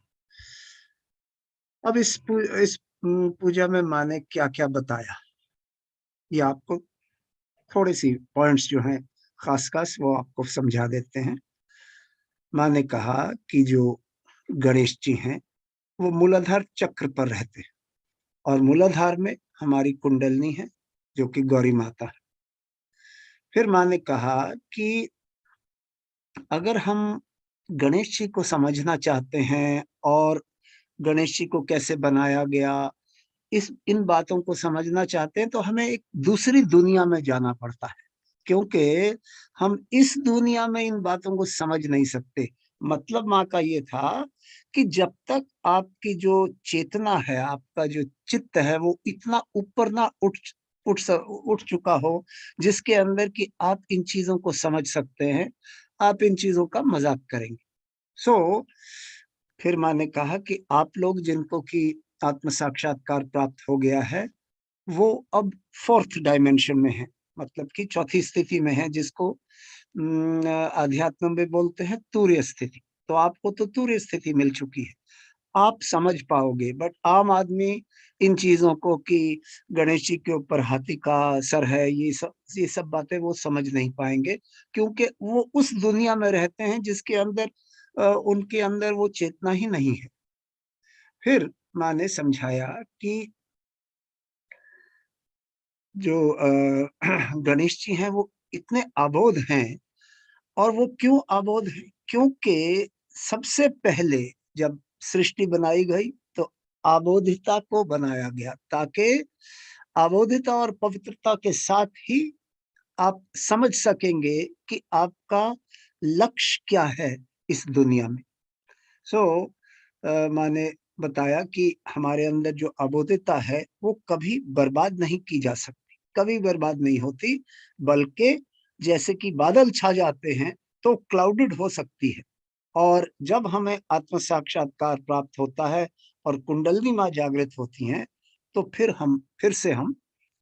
D: अब इस पूजा में माँ ने क्या क्या बताया, ये आपको थोड़ी सी पॉइंट्स जो हैं खास खास वो आपको समझा देते हैं। माँ ने कहा कि जो गणेश जी हैं वो मूलाधार चक्र पर रहते हैं और मूलाधार में हमारी कुंडलनी है जो कि गौरी माता है। फिर माँ ने कहा कि अगर हम गणेश जी को समझना चाहते हैं और गणेश जी को कैसे बनाया गया, इस इन बातों को समझना चाहते हैं तो हमें एक दूसरी दुनिया में जाना पड़ता है, क्योंकि हम इस दुनिया में इन बातों को समझ नहीं सकते। मतलब माँ का ये था कि जब तक आपकी जो चेतना है, आपका जो चित्त है, वो इतना ऊपर ना उठ चुका हो जिसके अंदर कि आप इन चीजों को समझ सकते हैं, आप इन चीजों का मजाक करेंगे। सो फिर माँ ने कहा कि आप लोग जिनको कि आत्म साक्षात्कार प्राप्त हो गया है वो अब फोर्थ डायमेंशन में है, मतलब कि चौथी स्थिति में है, जिसको आध्यात्म में बोलते हैं तूर्य स्थिति। तो आपको तो तूर्य स्थिति मिल चुकी है, आप समझ पाओगे। बट आम आदमी इन चीजों को कि गणेश जी के ऊपर हाथी का सर है, ये सब बातें वो समझ नहीं पाएंगे, क्योंकि वो उस दुनिया में रहते हैं जिसके अंदर उनके अंदर वो चेतना ही नहीं है। फिर माँ ने समझाया कि जो गणेश जी हैं वो इतने अबोध हैं, और वो क्यों अबोध हैं, क्योंकि सबसे पहले जब सृष्टि बनाई गई तो अबोधिता को बनाया गया, ताकि अबोधिता और पवित्रता के साथ ही आप समझ सकेंगे कि आपका लक्ष्य क्या है इस दुनिया में। सो मैंने बताया कि हमारे अंदर जो अबोधिता है वो कभी बर्बाद नहीं की जा सकती, कभी बर्बाद नहीं होती, बल्कि जैसे कि बादल छा जाते हैं तो क्लाउडेड हो सकती है। और जब हमें आत्म साक्षात्कार प्राप्त होता है और कुंडलिनी माँ जागृत होती हैं तो फिर से हम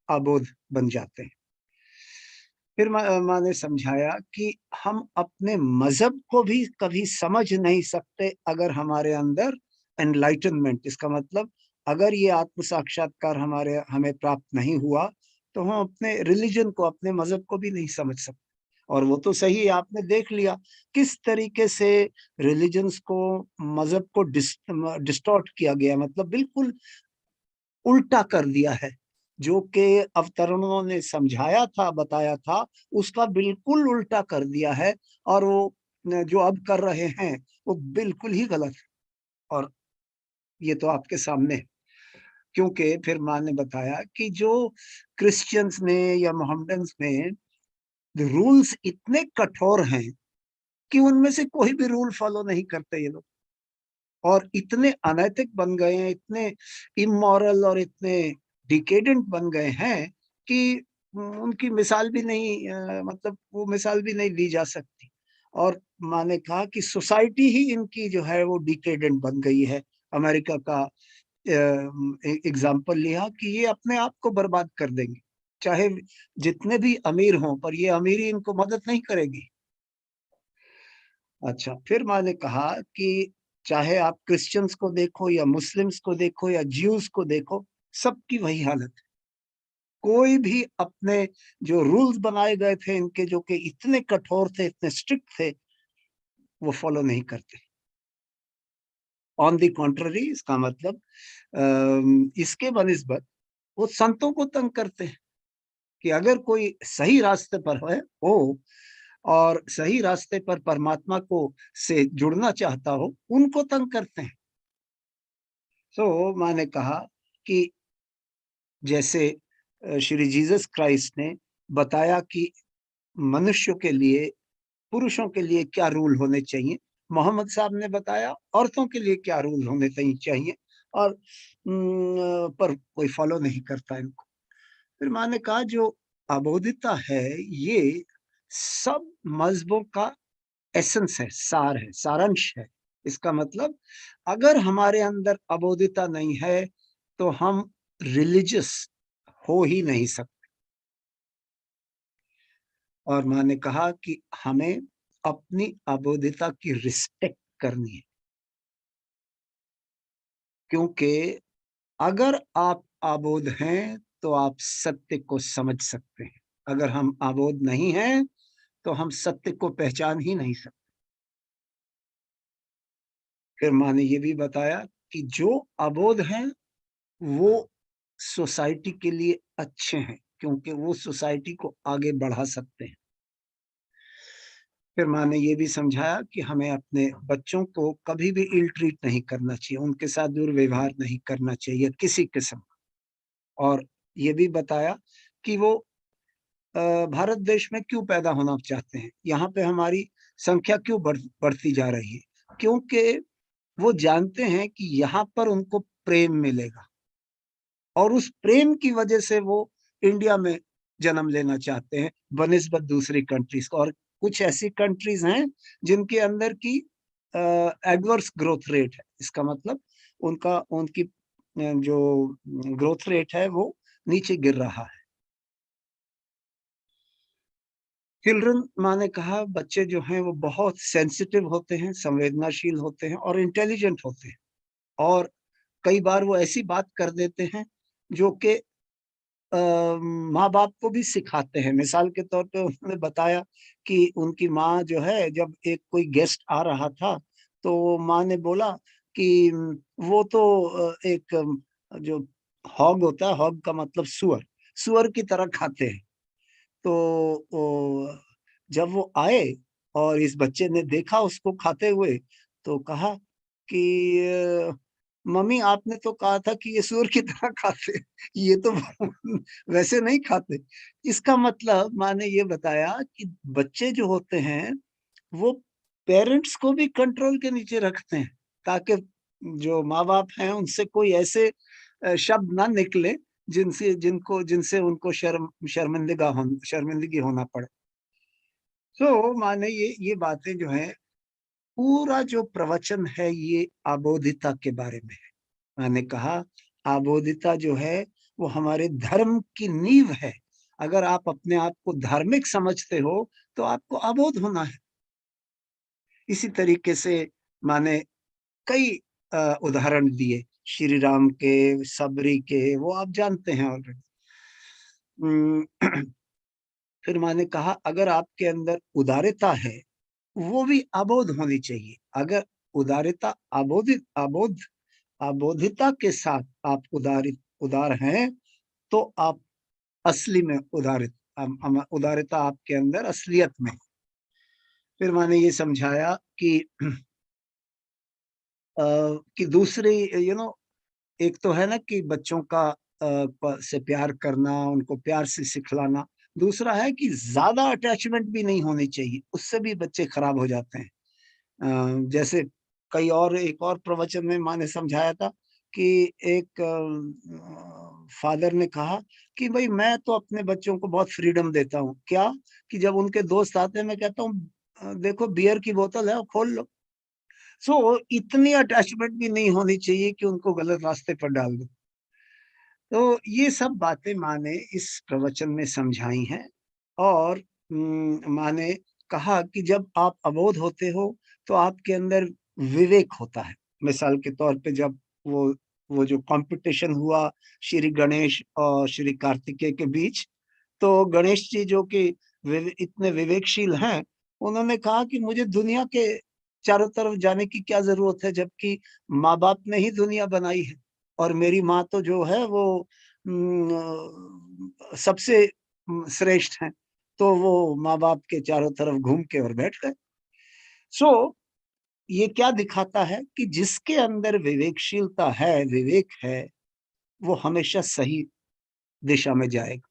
D: अबोध बन जाते हैं। फिर माँ ने समझाया कि हम अपने मजहब को भी कभी समझ नहीं सकते अगर हमारे अंदर एनलाइटनमेंट, इसका मतलब अगर ये आत्म साक्षात्कार हमें प्राप्त नहीं हुआ तो हम अपने रिलीजन को, अपने मजहब को भी नहीं समझ सकते। और वो तो सही है, आपने देख लिया किस तरीके से रिलीजन्स को, मजहब को डिस्टॉर्ट किया गया, मतलब बिल्कुल उल्टा कर दिया है। जो कि अवतरणों ने समझाया था, बताया था, उसका बिल्कुल उल्टा कर दिया है। और वो जो अब कर रहे हैं वो बिल्कुल ही गलत है, और ये तो आपके सामने है। क्योंकि फिर माँ ने बताया कि जो क्रिश्चियंस में या मोहम्मडन्स में रूल्स इतने कठोर हैं कि उनमें से कोई भी रूल फॉलो नहीं करते ये लोग, और इतने अनैतिक बन गए हैं, इतने इमोरल और इतने डिकेडेंट बन गए हैं कि उनकी मिसाल भी नहीं, मतलब वो मिसाल भी नहीं दी जा सकती। और मैंने कहा कि सोसाइटी ही इनकी जो है वो डिकेडेंट बन गई है। अमेरिका का एग्जाम्पल लिया कि ये अपने आप को बर्बाद कर देंगे, चाहे जितने भी अमीर हों, पर ये अमीरी इनको मदद नहीं करेगी। अच्छा, फिर मैंने कहा कि चाहे आप क्रिश्चियंस को देखो या मुस्लिम्स को देखो या ज्यूज को देखो, सबकी वही हालत है। कोई भी अपने जो रूल्स बनाए गए थे इनके, जो कि इतने कठोर थे, इतने स्ट्रिक्ट थे, वो फॉलो नहीं करते। ऑन द कॉन्ट्ररी, इसका मतलब इसके बनिस्बत वो संतों को तंग करते हैं कि अगर कोई सही रास्ते पर हो और सही रास्ते पर परमात्मा को से जुड़ना चाहता हो, उनको तंग करते हैं। मैंने कहा कि जैसे श्री जीसस क्राइस्ट ने बताया कि मनुष्यों के लिए, पुरुषों के लिए क्या रूल होने चाहिए, मोहम्मद साहब ने बताया औरतों के लिए क्या रूल होने चाहिए, और पर कोई फॉलो नहीं करता इनको। फिर मैंने कहा जो अबोधिता है ये सब मजहबों का एसेंस है, सार है, सारांश है। इसका मतलब अगर हमारे अंदर अबोधिता नहीं है तो हम रिलीजियस हो ही नहीं सकते। और मैंने कहा कि हमें अपनी अबोधिता की रिस्पेक्ट करनी है, क्योंकि अगर आप अबोध हैं तो आप सत्य को समझ सकते हैं। अगर हम अबोध नहीं हैं तो हम सत्य को पहचान ही नहीं सकते। फिर माँ ने ये भी बताया कि जो अबोध हैं वो सोसाइटी के लिए अच्छे हैं, क्योंकि वो सोसाइटी को आगे बढ़ा सकते हैं। फिर माँ ने ये भी समझाया कि हमें अपने बच्चों को कभी भी इल ट्रीट नहीं करना चाहिए, उनके साथ दुर्व्यवहार नहीं करना चाहिए किसी किस्म का। और ये भी बताया कि वो भारत देश में क्यों पैदा होना चाहते हैं, यहाँ पे हमारी संख्या क्यों बढ़ती जा रही है, क्योंकि वो जानते हैं कि यहाँ पर उनको प्रेम मिलेगा और उस प्रेम की वजह से वो इंडिया में जन्म लेना चाहते हैं बनिस्बत दूसरी कंट्रीज को। और कुछ ऐसी कंट्रीज हैं जिनके अंदर की एडवर्स ग्रोथ रेट है, इसका मतलब उनकी जो ग्रोथ रेट है वो नीचे गिर रहा है। चिल्ड्रन, माँ ने कहा, बच्चे जो हैं वो बहुत सेंसिटिव होते हैं, संवेदनाशील होते हैं और इंटेलिजेंट होते हैं, और कई बार वो ऐसी बात कर देते हैं जो कि माँ बाप को भी सिखाते हैं। मिसाल के तौर पे उन्होंने बताया कि उनकी माँ जो है, जब एक कोई गेस्ट आ रहा था तो माँ ने बोला कि वो तो एक जो हॉग होता है, हॉग का मतलब सुअर, सुअर की तरह खाते हैं। तो जब वो आए और इस बच्चे ने देखा उसको खाते हुए तो कहा कि मम्मी आपने तो कहा था कि ये सूअर की तरह खाते, ये तो वैसे नहीं खाते। इसका मतलब माँ ने ये बताया कि बच्चे जो होते हैं वो पेरेंट्स को भी कंट्रोल के नीचे रखते हैं, ताकि जो माँ बाप हैं उनसे कोई ऐसे शब्द ना निकले जिनसे उनको शर्मिंदगी होना पड़े। तो माँ ने ये बातें जो है, पूरा जो प्रवचन है ये अबोधिता के बारे में है। मैंने कहा अबोधिता जो है वो हमारे धर्म की नींव है। अगर आप अपने आप को धार्मिक समझते हो तो आपको अबोध होना है। इसी तरीके से माने कई उदाहरण दिए, श्री राम के, सबरी के, वो आप जानते हैं ऑलरेडी। फिर मैंने कहा अगर आपके अंदर उदारता है वो भी अबोध होनी चाहिए। अगर उदारता अबोधिता के साथ आप उदार हैं तो आप असली में उदारता आपके अंदर असलियत में। फिर मैंने ये समझाया कि दूसरी एक तो है ना कि बच्चों का से प्यार करना, उनको प्यार से सिखलाना। दूसरा है कि ज्यादा अटैचमेंट भी नहीं होनी चाहिए, उससे भी बच्चे खराब हो जाते हैं। जैसे एक और प्रवचन में माँ ने समझाया था कि एक फादर ने कहा कि भाई मैं तो अपने बच्चों को बहुत फ्रीडम देता हूँ। क्या कि जब उनके दोस्त आते हैं मैं कहता हूँ देखो बियर की बोतल है खोल लो। सो इतनी अटैचमेंट भी नहीं होनी चाहिए कि उनको गलत रास्ते पर डाल दो। तो ये सब बातें माँ ने इस प्रवचन में समझाई हैं। और माँ ने कहा कि जब आप अबोध होते हो तो आपके अंदर विवेक होता है। मिसाल के तौर पे जब वो जो कंपटीशन हुआ श्री गणेश और श्री कार्तिकेय के बीच, तो गणेश जी जो कि इतने विवेकशील हैं, उन्होंने कहा कि मुझे दुनिया के चारों तरफ जाने की क्या जरूरत है, जबकि माँ बाप ने ही दुनिया बनाई है और मेरी माँ तो जो है वो सबसे श्रेष्ठ है। तो वो माँ बाप के चारों तरफ घूम के और बैठ गए। सो ये क्या दिखाता है कि जिसके अंदर विवेकशीलता है, विवेक है, वो हमेशा सही दिशा में जाएगा।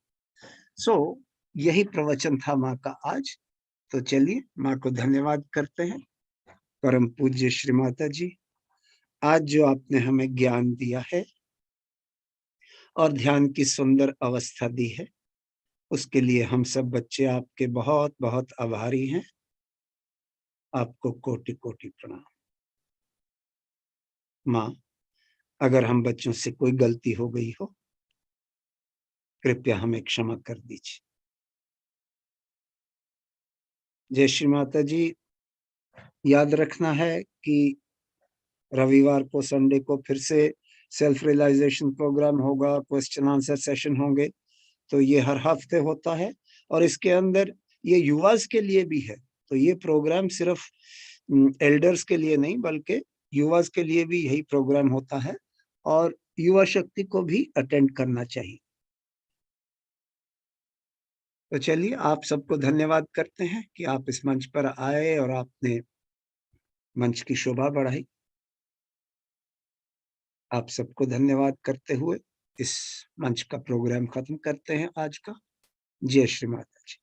D: सो यही प्रवचन था माँ का आज। तो चलिए माँ को धन्यवाद करते हैं। परम पूज्य श्री माता जी, आज जो आपने हमें ज्ञान दिया है और ध्यान की सुंदर अवस्था दी है, उसके लिए हम सब बच्चे आपके बहुत बहुत आभारी हैं। आपको कोटि कोटि प्रणाम। माँ, अगर हम बच्चों से कोई गलती हो गई हो, कृपया हमें क्षमा कर दीजिए। जय श्री माता जी। याद रखना है कि रविवार को, संडे को फिर से सेल्फ रियलाइजेशन प्रोग्राम होगा, क्वेश्चन आंसर सेशन होंगे। तो ये हर हफ्ते होता है और इसके अंदर ये युवास के लिए भी है। तो ये प्रोग्राम सिर्फ एल्डर्स के लिए नहीं बल्कि युवास के लिए भी यही प्रोग्राम होता है और युवा शक्ति को भी अटेंड करना चाहिए। तो चलिए, आप सबको धन्यवाद करते हैं कि आप इस मंच पर आए और आपने मंच की शोभा बढ़ाई। आप सबको धन्यवाद करते हुए इस मंच का प्रोग्राम खत्म करते हैं आज का। जय श्री माता जी।